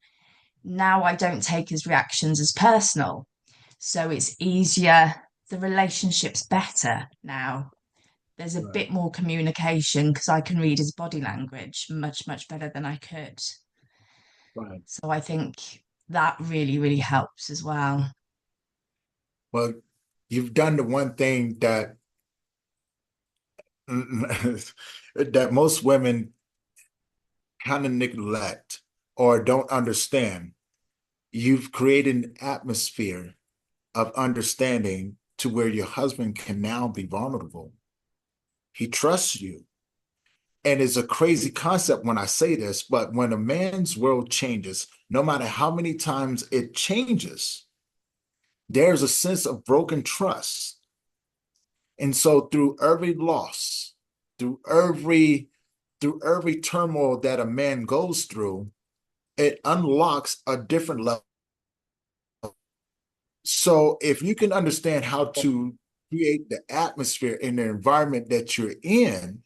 Now I don't take his reactions as personal. So it's easier. The relationship's better now. There's a Right. bit more communication because I can read his body language much, much better than I could. Right. So I think that really, really helps as well. Well, you've done the one thing that that most women kind of neglect or don't understand. You've created an atmosphere of understanding to where your husband can now be vulnerable. He trusts you. And it's a crazy concept when I say this, but when a man's world changes, no matter how many times it changes, there's a sense of broken trust. And so through every loss, through every through every turmoil that a man goes through, it unlocks a different level. So if you can understand how to create the atmosphere in the environment that you're in,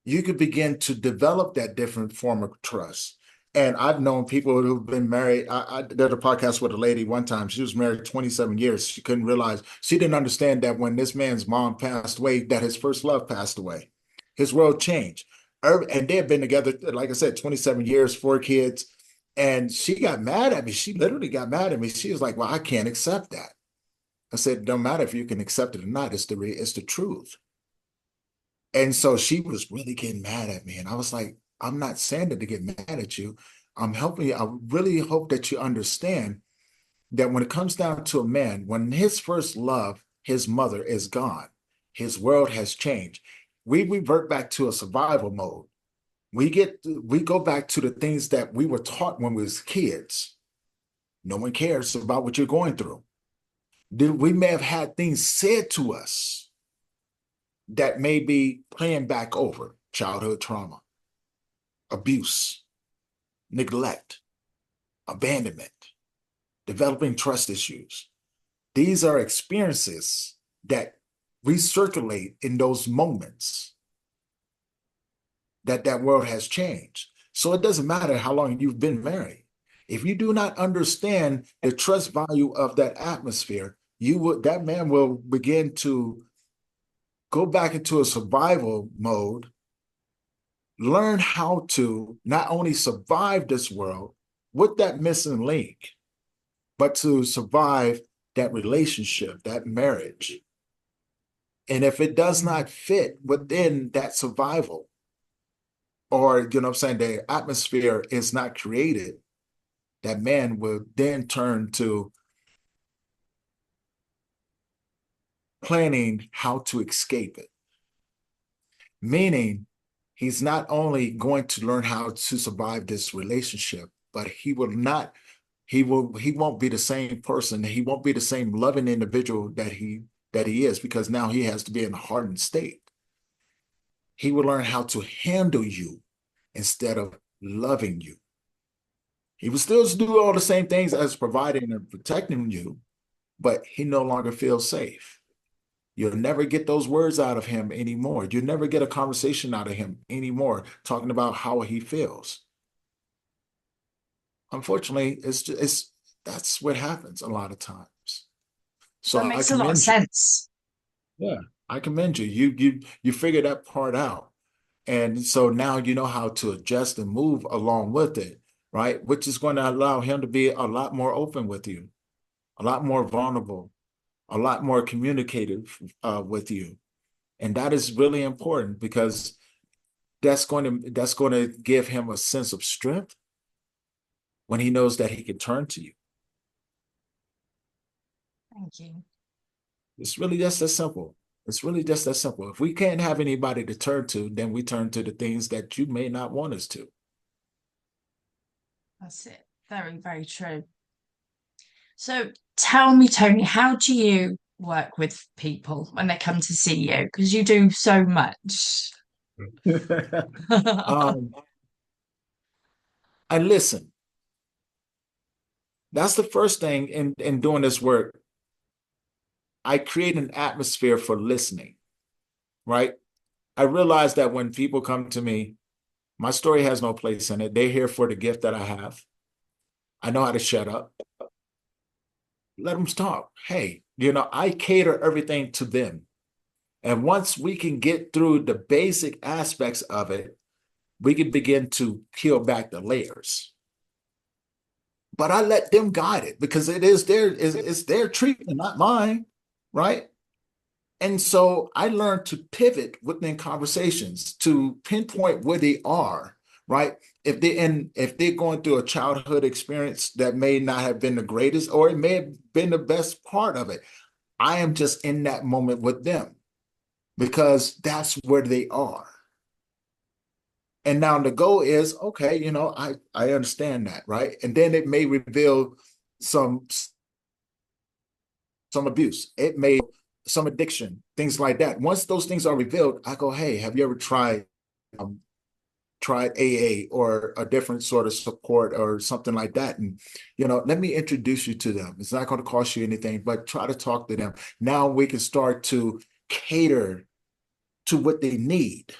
you could begin to develop that different form of trust. And I've known people who've been married. I did a podcast with a lady one time. She was married 27 years. She couldn't realize, she didn't understand that when this man's mom passed away, that his first love passed away. His world changed. And they had been together, like I said, 27 years, 4 kids. And she got mad at me. She literally got mad at me. She was like, well, I can't accept that. I said, it don't matter if you can accept it or not. It's the truth. And so she was really getting mad at me. And I was like, I'm not saying that to get mad at you. I'm helping you. I really hope that you understand that when it comes down to a man, when his first love, his mother, is gone, his world has changed. We revert back to a survival mode. We go back to the things that we were taught when we was kids. No one cares about what you're going through. We may have had things said to us that may be playing back over childhood trauma, abuse, neglect, abandonment, developing trust issues. These are experiences that recirculate in those moments that world has changed. So it doesn't matter how long you've been married. If you do not understand the trust value of that atmosphere, that man will begin to go back into a survival mode, learn how to not only survive this world with that missing link, but to survive that relationship, that marriage. And if it does not fit within that survival, or, you know what I'm saying, the atmosphere is not created, that man will then turn to planning how to escape it. Meaning, he's not only going to learn how to survive this relationship, but he won't be the same person. He won't be the same loving individual that he is, because now he has to be in a hardened state. He will learn how to handle you instead of loving you. He will still do all the same things as providing and protecting you, but he no longer feels safe. You'll never get those words out of him anymore. You'll never get a conversation out of him anymore talking about how he feels. Unfortunately, that's what happens a lot of times. So That I makes a lot of commend you. sense. Yeah, I commend you. You figured that part out. And so now you know how to adjust and move along with it, right? Which is going to allow him to be a lot more open with you, a lot more vulnerable, a lot more communicative with you. And that is really important, because that's going to give him a sense of strength when he knows that he can turn to you. Thank you. It's really just that simple. It's really just that simple. If we can't have anybody to turn to, then we turn to the things that you may not want us to. That's it. Very, very true. So tell me, Tony, how do you work with people when they come to see you? Because you do so much. um, I listen. That's the first thing in doing this work. I create an atmosphere for listening, right? I realize that when people come to me, my story has no place in it. They're here for the gift that I have. I know how to shut up. Let them talk. Hey, I cater everything to them. And once we can get through the basic aspects of it, we can begin to peel back the layers. But I let them guide it, because it's their treatment, not mine, right? And so I learned to pivot within conversations to pinpoint where they are, right? If they're going through a childhood experience that may not have been the greatest, or it may have been the best part of it, I am just in that moment with them, because that's where they are. And now the goal is, okay, I understand that, right? And then it may reveal some some abuse. It may some addiction, things like that. Once those things are revealed, I go, hey, have you ever tried tried AA or a different sort of support or something like that. And, let me introduce you to them. It's not going to cost you anything, but try to talk to them. Now we can start to cater to what they need,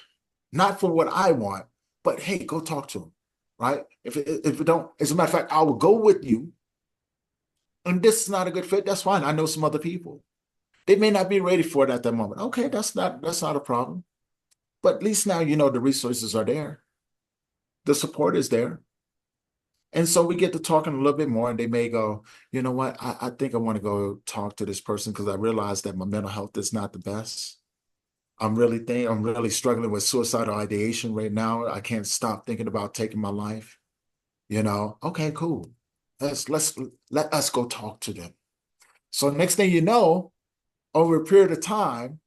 not for what I want, but hey, go talk to them, right? If it don't, as a matter of fact, I will go with you. And this is not a good fit. That's fine. I know some other people. They may not be ready for it at that moment. Okay, that's not a problem. But at least now the resources are there. The support is there. And so we get to talking a little bit more, and they may go, you know what, I think I want to go talk to this person because I realize that my mental health is not the best. I'm really struggling with suicidal ideation right now. I can't stop thinking about taking my life. Okay, cool. Let's let us go talk to them. So next thing you know, over a period of time,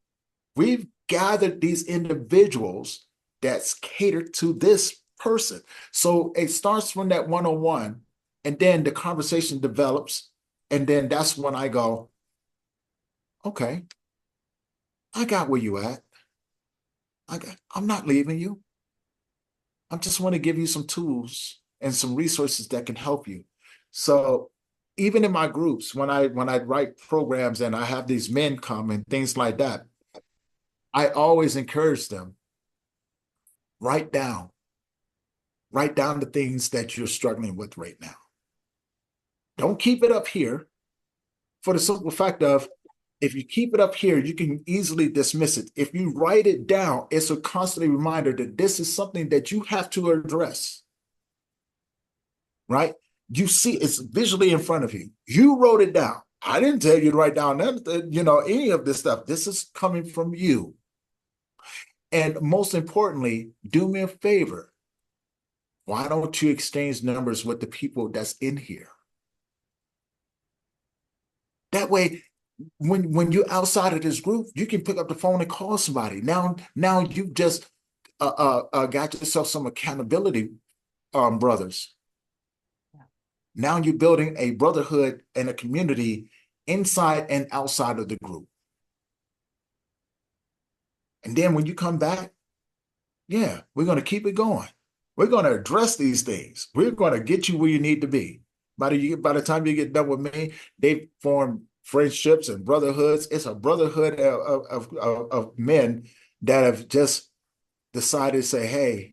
we've gathered these individuals that's catered to this person. So it starts from that one-on-one, and then the conversation develops. And then that's when I go, okay, I got where you at. I'm not leaving you. I just want to give you some tools and some resources that can help you. So even in my groups, when I write programs and I have these men come and things like that, I always encourage them, write down, write down the things that you're struggling with right now. Don't keep it up here for the simple fact of if you keep it up here, you can easily dismiss it. If you write it down, it's a constant reminder that this is something that you have to address, right? You see it's visually in front of you. You wrote it down. I didn't tell you to write down any of this stuff. This is coming from you. And most importantly, do me a favor. Why don't you exchange numbers with the people that's in here? That way, when you're outside of this group, you can pick up the phone and call somebody. Now you've just got yourself some accountability, brothers. Now you're building a brotherhood and a community inside and outside of the group. And then when you come back, yeah, we're going to keep it going. We're going to address these things. We're going to get you where you need to be. By the time you get done with me, they form friendships and brotherhoods. It's a brotherhood of men that have just decided to say, hey,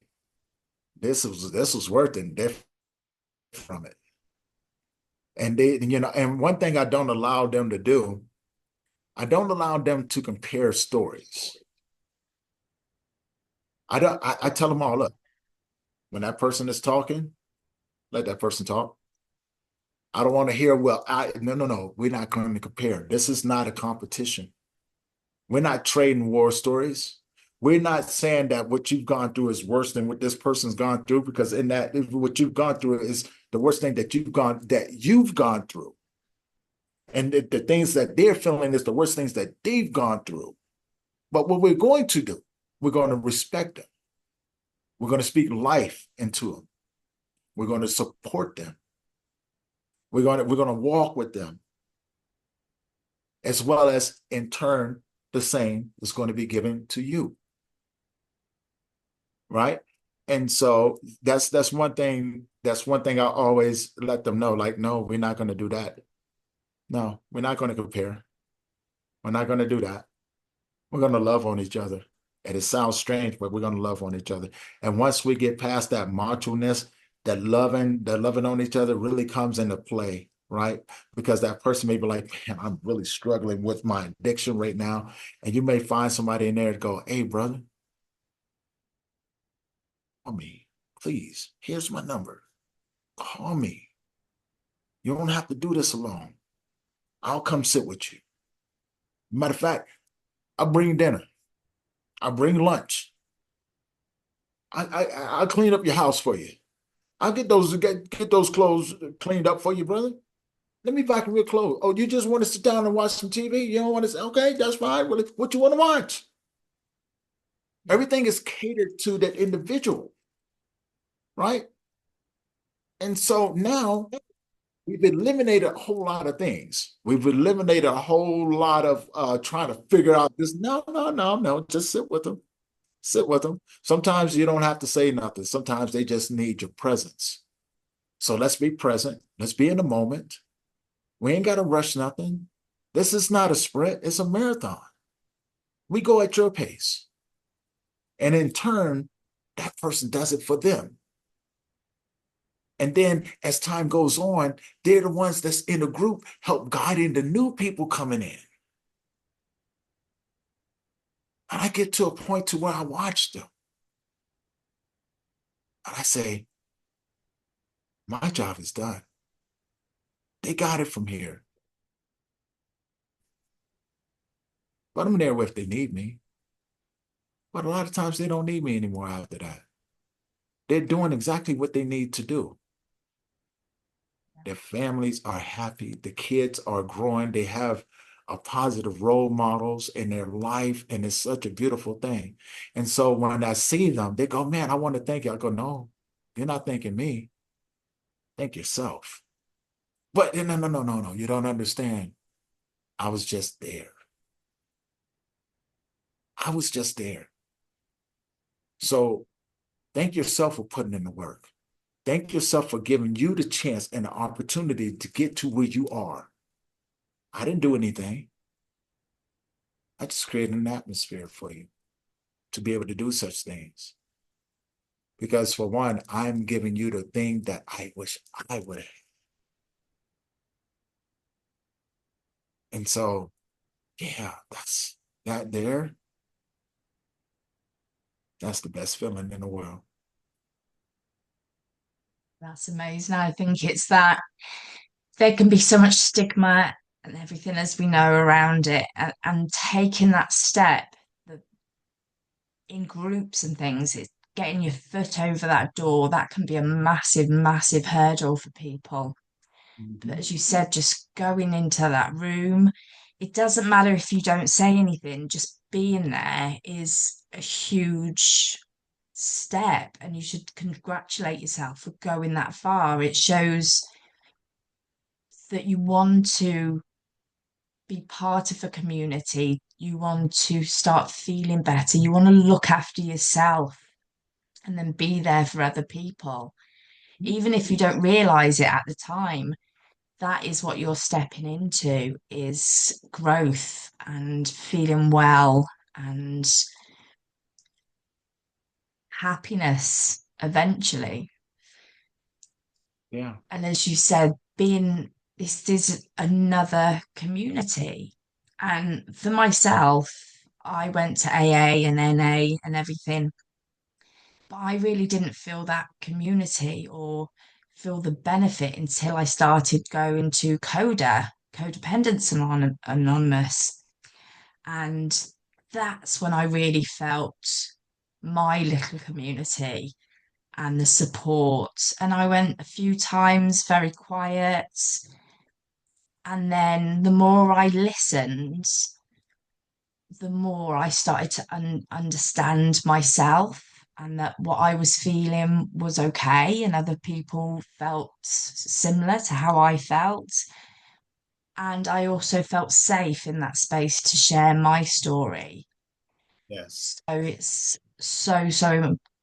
this was worth it from it. And and one thing I don't allow them to do, I don't allow them to compare stories. I tell them all, look, when that person is talking, let that person talk. I don't want to hear, well, no, we're not going to compare. This is not a competition. We're not trading war stories. We're not saying that what you've gone through is worse than what this person's gone through, because in that what you've gone through is the worst thing that you've gone through. And the things that they're feeling is the worst things that they've gone through. But what we're going to do, we're going to respect them. We're going to speak life into them. We're going to support them. We're going to walk with them, as well as in turn, the same is going to be given to you. Right. And so that's one thing. That's one thing I always let them know. Like, no, we're not going to do that. No, we're not going to compare. We're not going to do that. We're going to love on each other. And it sounds strange, but we're going to love on each other. And once we get past that macho-ness, that loving on each other really comes into play, right? Because that person may be like, man, I'm really struggling with my addiction right now. And you may find somebody in there to go, hey, brother, call me, please. Here's my number. Call me. You don't have to do this alone. I'll come sit with you. Matter of fact, I'll bring dinner. I'll bring lunch. I'll clean up your house for you. I'll get those clothes cleaned up for you, brother. Let me vacuum your clothes. Oh, you just want to sit down and watch some TV? You don't want to say, okay, that's fine. What you want to watch? Everything is catered to that individual, right? And so now we've eliminated a whole lot of things. We've eliminated a whole lot of trying to figure out this. No, no, no, no. Just sit with them. Sit with them. Sometimes you don't have to say nothing. Sometimes they just need your presence. So let's be present. Let's be in the moment. We ain't got to rush nothing. This is not a sprint, it's a marathon. We go at your pace. And in turn, that person does it for them. And then as time goes on, they're the ones that's in the group help guiding the new people coming in. And I get to a point to where I watch them. And I say, my job is done. They got it from here. But I'm there if they need me. But a lot of times they don't need me anymore after that. They're doing exactly what they need to do. Their families are happy. The kids are growing. They have a positive role models in their life, and it's such a beautiful thing. And so when I see them, they go, man, I want to thank you. I go, no, you're not thanking me. Thank yourself. But no, no, no, no, no. You don't understand. I was just there. I was just there. So thank yourself for putting in the work. Thank yourself for giving you the chance and the opportunity to get to where you are. I didn't do anything. I just created an atmosphere for you to be able to do such things. Because for one, I'm giving you the thing that I wish I would have. And so, yeah, that's that there. That's the best feeling in the world. That's amazing. I think it's that there can be so much stigma and everything as we know around it, and taking that step the, in groups and things, it's getting your foot over that door. That can be a massive, massive hurdle for people. But Mhm. as you said, just going into that room, it doesn't matter if you don't say anything, just being there is a huge step, and you should congratulate yourself for going that far. It shows that you want to be part of a community, you want to start feeling better, you want to look after yourself and then be there for other people. Even if you don't realize it at the time, that is what you're stepping into is growth and feeling well and happiness eventually. Yeah. And as you said, being this is another community. And for myself, I went to AA and NA and everything, but I really didn't feel that community or feel the benefit until I started going to Codependence Anonymous. And that's when I really felt my little community and the support. And I went a few times very quiet. And then the more I listened, the more I started to understand myself, and that what I was feeling was okay, and other people felt similar to how I felt. And I also felt safe in that space to share my story. Yes. So it's so,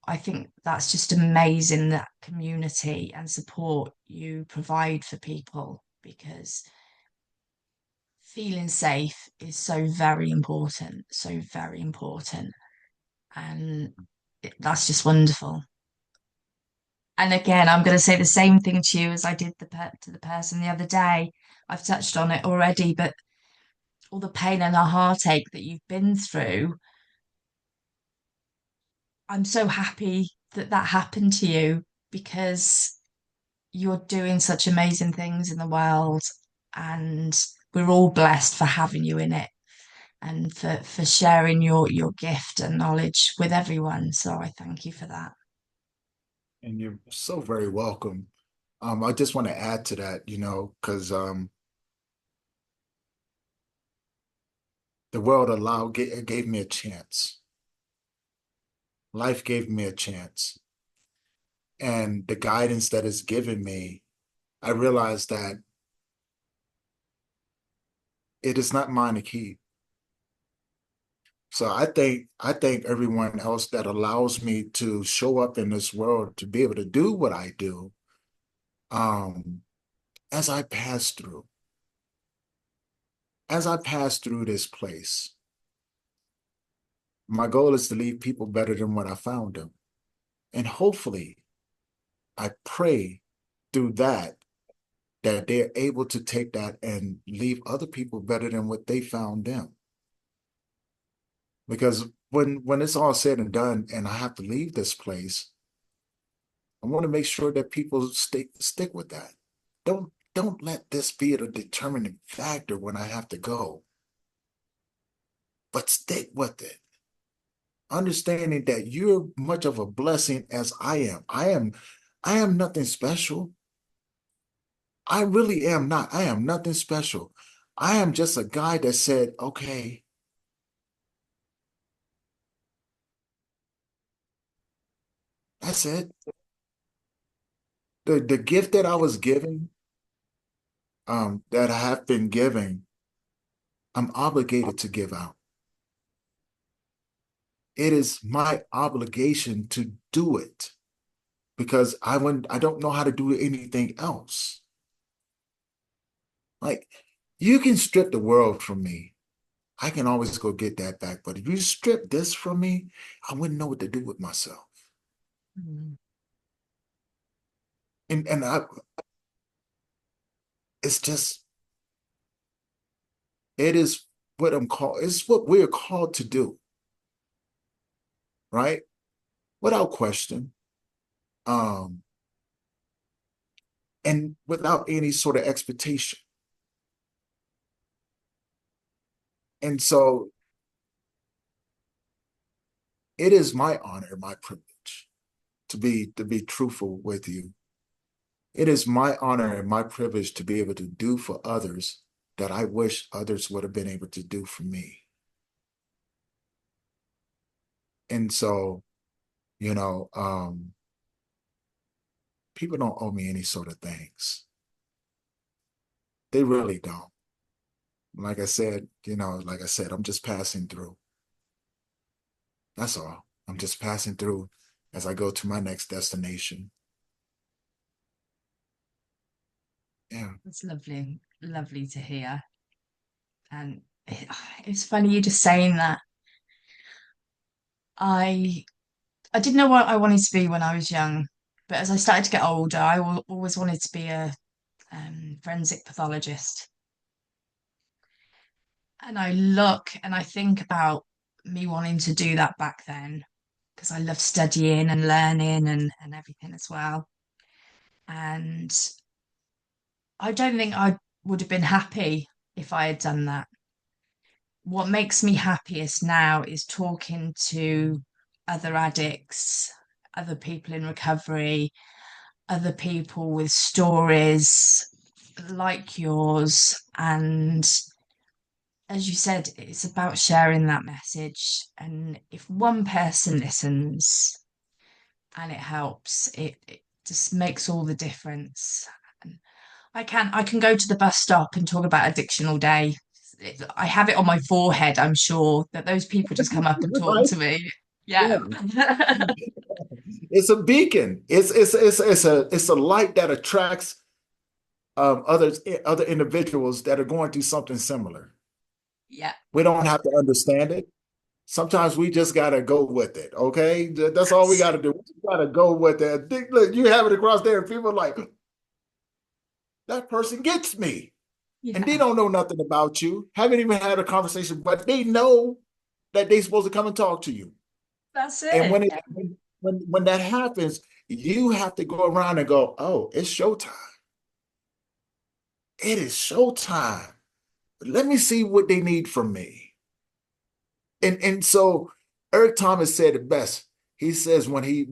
I think that's just amazing, that community and support you provide for people, because feeling safe is so very important, so very important. And that's just wonderful. And again, I'm going to say the same thing to you as I did to the person the other day. I've touched on it already, but all the pain and the heartache that you've been through, I'm so happy that that happened to you, because you're doing such amazing things in the world, and we're all blessed for having you in it, and for sharing your gift and knowledge with everyone. So I thank you for that. And you're so very welcome. I just want to add to that, because the world gave me a chance. Life gave me a chance. And the guidance that it's given me, I realized that it is not mine to keep. So I think everyone else that allows me to show up in this world to be able to do what I do, um, as I pass through, as I pass through this place, my goal is to leave people better than when I found them. And hopefully, I pray through that they're able to take that and leave other people better than what they found them. Because when it's all said and done and I have to leave this place, I want to make sure that people stick with that. Don't let this be a determining factor when I have to go, but stick with it. Understanding that you're much of a blessing as I am. I am nothing special. I really am not. I am nothing special. I am just a guy that said, okay, that's it. The gift that I was giving, that I have been giving, I'm obligated to give out. It is my obligation to do it because I don't know how to do anything else. Like you can strip the world from me. I can always go get that back. But if you strip this from me, I wouldn't know what to do with myself. Mm. And it's just it is what I'm called. It's what we're called to do, right? Without question, um, and without any sort of expectation. And so it is my honor, my privilege to be truthful with you. It is my honor and my privilege to be able to do for others that I wish others would have been able to do for me. And so, you know, people don't owe me any sort of thanks. They really don't. Like I said, I'm just passing through. That's all. I'm just passing through as I go to my next destination. Yeah. It's lovely, lovely to hear. And it's funny you just saying that. I I didn't know what I wanted to be when I was young, but as I started to get older, always wanted to be a forensic pathologist. And I look and I think about me wanting to do that back then because I love studying and learning and everything as well. And I don't think I would have been happy if I had done that. What makes me happiest now is talking to other addicts, other people in recovery, other people with stories like yours. And as you said, it's about sharing that message. And if one person listens and it helps, it just makes all the difference. And I can go to the bus stop and talk about addiction all day. I have it on my forehead, I'm sure, that those people just come up and talk Right? to me. Yeah. Yeah. It's a beacon. It's a light that attracts other individuals that are going through something similar. Yeah. We don't have to understand it. Sometimes we just gotta go with it. Okay, that's all we That's gotta do. We just gotta go with it. Look, you have it across there, and people are like that person gets me, and they yeah. don't know nothing about you. Haven't even had a conversation, but they know that they're supposed to come and talk to you. That's And it. when that happens, you have to go around and go, "Oh, it's showtime! It is showtime! Let me see what they need from me." And so Eric Thomas said it best. He says when he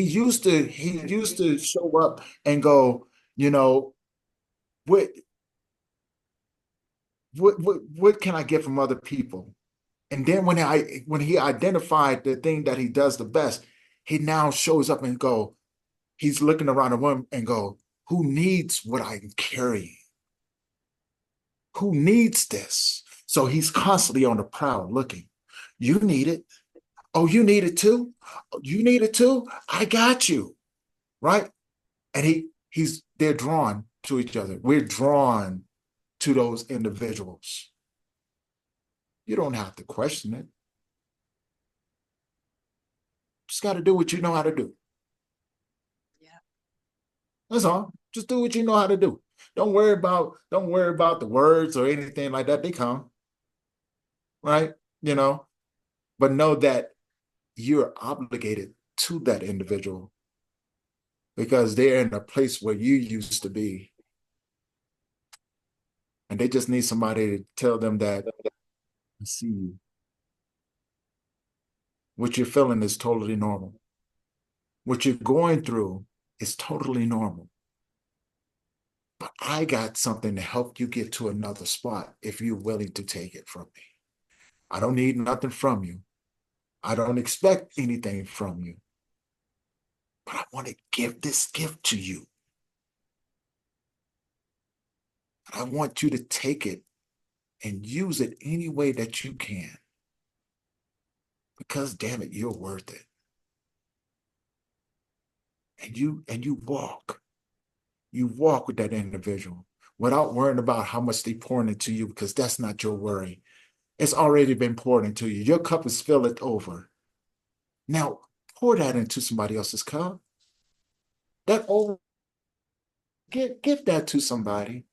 used to show up and go, you know, what what can I get from other people? And then when he identified the thing that he does the best, he now shows up and go, he's looking around the room and go, who needs what I'm carrying? Who needs this? So he's constantly on the prowl looking. You need it. Oh, you need it too? Oh, you need it too? I got you. Right? And they're drawn to each other. We're drawn to those individuals. You don't have to question it. Just got to do what you know how to do. Yeah. That's all. Just do what you know how to do. Don't worry about the words or anything like that. They come, right? You know, but know that you're obligated to that individual because they're in a place where you used to be. And they just need somebody to tell them that, I see you. What you're feeling is totally normal. What you're going through is totally normal. But I got something to help you get to another spot if you're willing to take it from me. I don't need nothing from you. I don't expect anything from you. But I want to give this gift to you. I want you to take it and use it any way that you can. Because damn it, you're worth it. And you walk. You walk with that individual without worrying about how much they pouring into you, because that's not your worry. It's already been poured into you. Your cup is filled over. Now pour that into somebody else's cup. That over give that to somebody.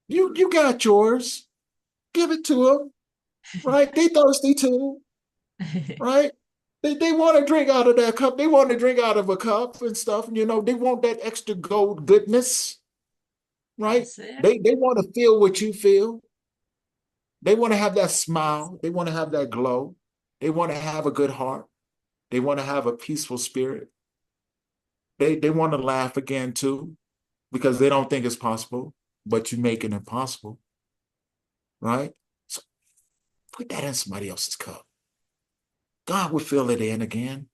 You got yours. Give it to them. Right? They thirsty too. Right? They want to drink out of that cup. They want to drink out of a cup and stuff. You know, they want that extra gold goodness. Right? That's it. They want to feel what you feel. They want to have that smile. They want to have that glow. They want to have a good heart. They want to have a peaceful spirit. They want to laugh again too, because they don't think it's possible, but you make it impossible, right? So put that in somebody else's cup. God will fill it in again.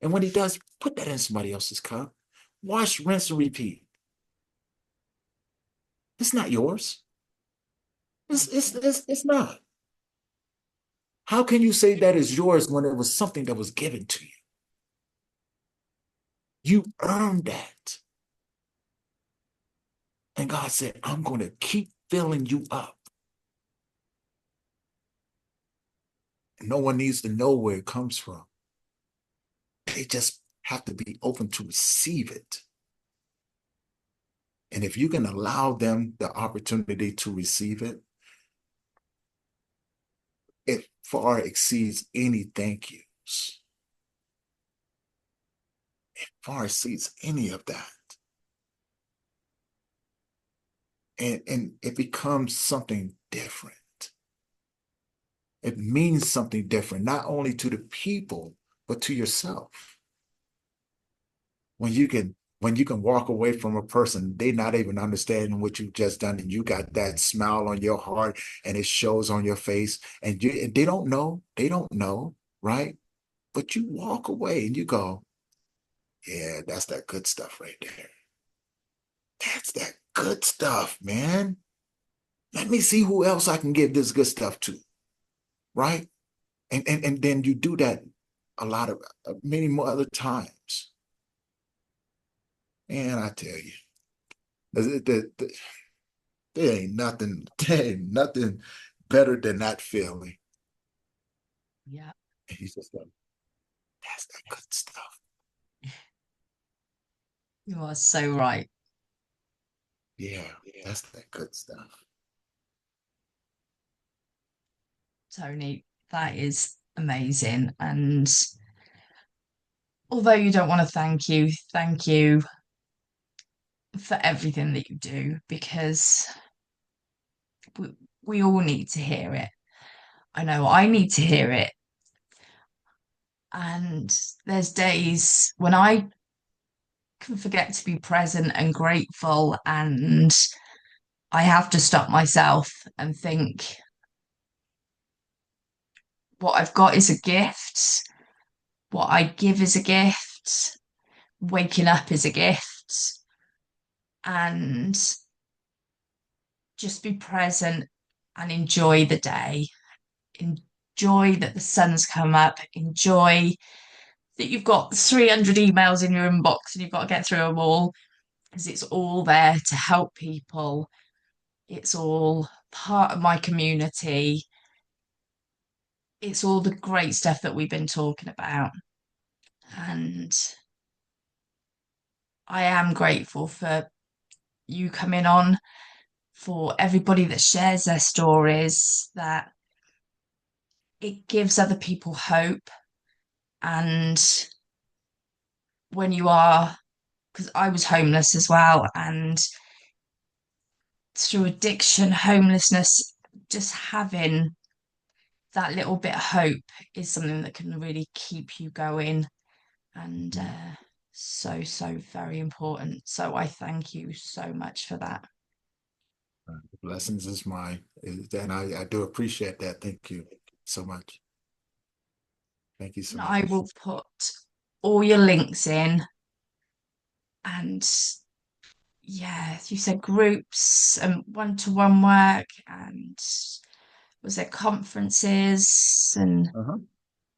And when he does, put that in somebody else's cup. Wash, rinse, and repeat. It's not yours. It's, That's it's, it. it's, it's not. How can you say that is yours when it was something that was given to you? You earned that. And God said, I'm going to keep filling you up. No one needs to know where it comes from. They just have to be open to receive it. And if you can allow them the opportunity to receive it, it far exceeds any thank yous. It far exceeds any of that. And it becomes something different. It means something different, not only to the people, but to yourself. When you can walk away from a person, they not even understanding what you've just done, and you got that smile on your heart and it shows on your face, and they don't know, right? But you walk away and you go, yeah, that's that good stuff right there. That's that good stuff, man. Let me see who else I can give this good stuff to, right? And then you do that a lot of many more other times. And I tell you, there ain't nothing better than that feeling. Yeah. And he's just like, that's that good stuff. You are so right, Yeah, that's that good stuff. Tony. That is amazing. And although you don't want to thank you for everything that you do because we, we all need to hear it. I know I need to hear it. And there's days when I can forget to be present and grateful, and I have to stop myself and think what I've got is a gift, what I give is a gift, waking up is a gift, and just be present and enjoy the day enjoy that the sun's come up, enjoy that you've got 300 emails in your inbox and you've got to get through them all because it's all there to help people. It's all part of my community. It's all the great stuff that we've been talking about. And I am grateful for you coming on, for everybody that shares their stories, that it gives other people hope. And when you are, because I was homeless as well, and through addiction, homelessness, just having that little bit of hope is something that can really keep you going. And so, so very important. So I thank you so much for that. Blessings is mine. And I do appreciate that. Thank you so much. Thank you so And I much. will put all your links in. And yeah, you said groups and one-to-one work, and was there conferences and Uh-huh.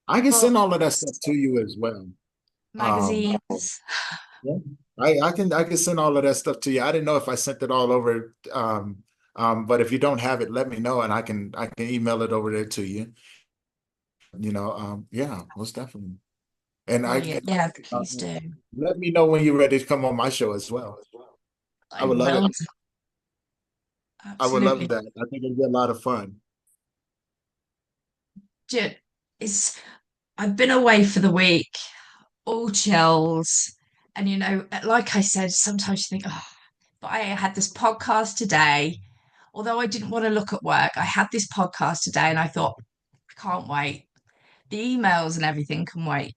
I can send all of that stuff books, to you as well. Um, magazines? yeah, I can send all of that stuff to you. I didn't know if I sent it all over. But if you don't have it, let me know and I can email it over there to you. Yeah, most definitely. And Brilliant. Yeah, uh, please do. let me know when you're ready to come on my show as well. I I would love it. will. I would love Absolutely. that. I think it'd be a lot of fun. It's I've been away for the week, all chills. And like I said, sometimes you think, oh, but I had this podcast today. Although I didn't want to look at work, I had this podcast today and I thought, I can't wait. The emails and everything can wait.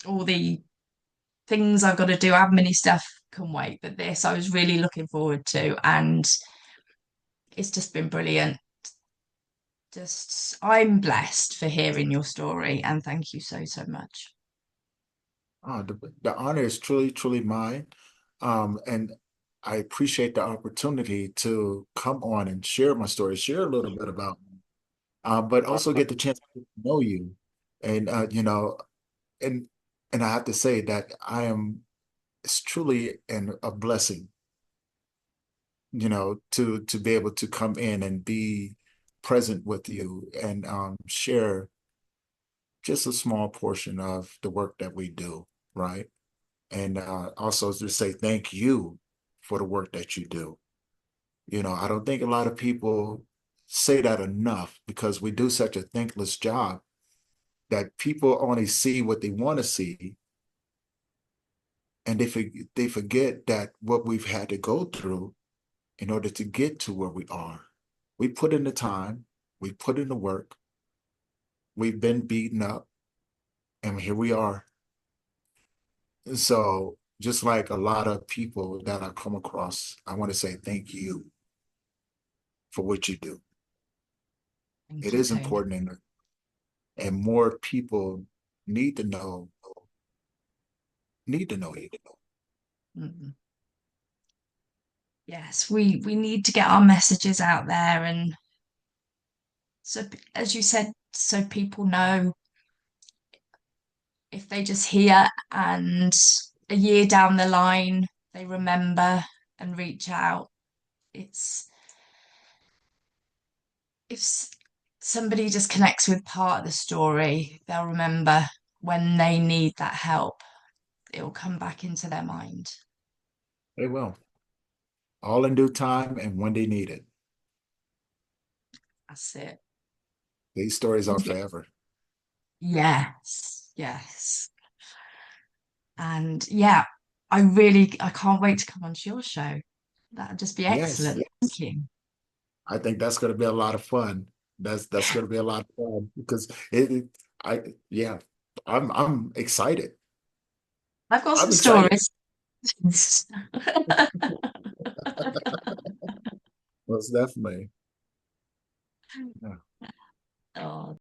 All the things I've got to do, admin stuff can wait. But this I was really looking forward to. And it's just been brilliant. Just, I'm blessed for hearing your story. And thank you so, so much. The honor is truly, truly mine. And I appreciate the opportunity to come on and share my story, share a little bit about me, but also get the chance to know you. And and and I have to say that it's truly a blessing, to be able to come in and be present with you and share just a small portion of the work that we do, right? And also to say thank you for the work that you do. I don't think a lot of people say that enough because we do such a thankless job that people only see what they want to see, and they forget that what we've had to go through in order to get to where we are. We put in the time, we put in the work, we've been beaten up, and here we are. So just like a lot of people that I come across, I want to say thank you for what you do. Thank It you, is Tony. important, and more people need to know you. Mm. Yes, we need to get our messages out there, and so as you said, so people know, if they just hear and a year down the line they remember and reach out. It's if somebody just connects with part of the story, they'll remember when they need that help. It'll come back into their mind. They will, all in due time and when they need it. That's it. These stories are And forever. yes, yes. And yeah, I can't wait to come onto your show. That'd just be Yes, excellent. Thank you. I think that's going to be a lot of fun. That's going to be a lot of fun because I yeah, I'm excited. I've got I'm some excited. stories. Most definitely. Yeah.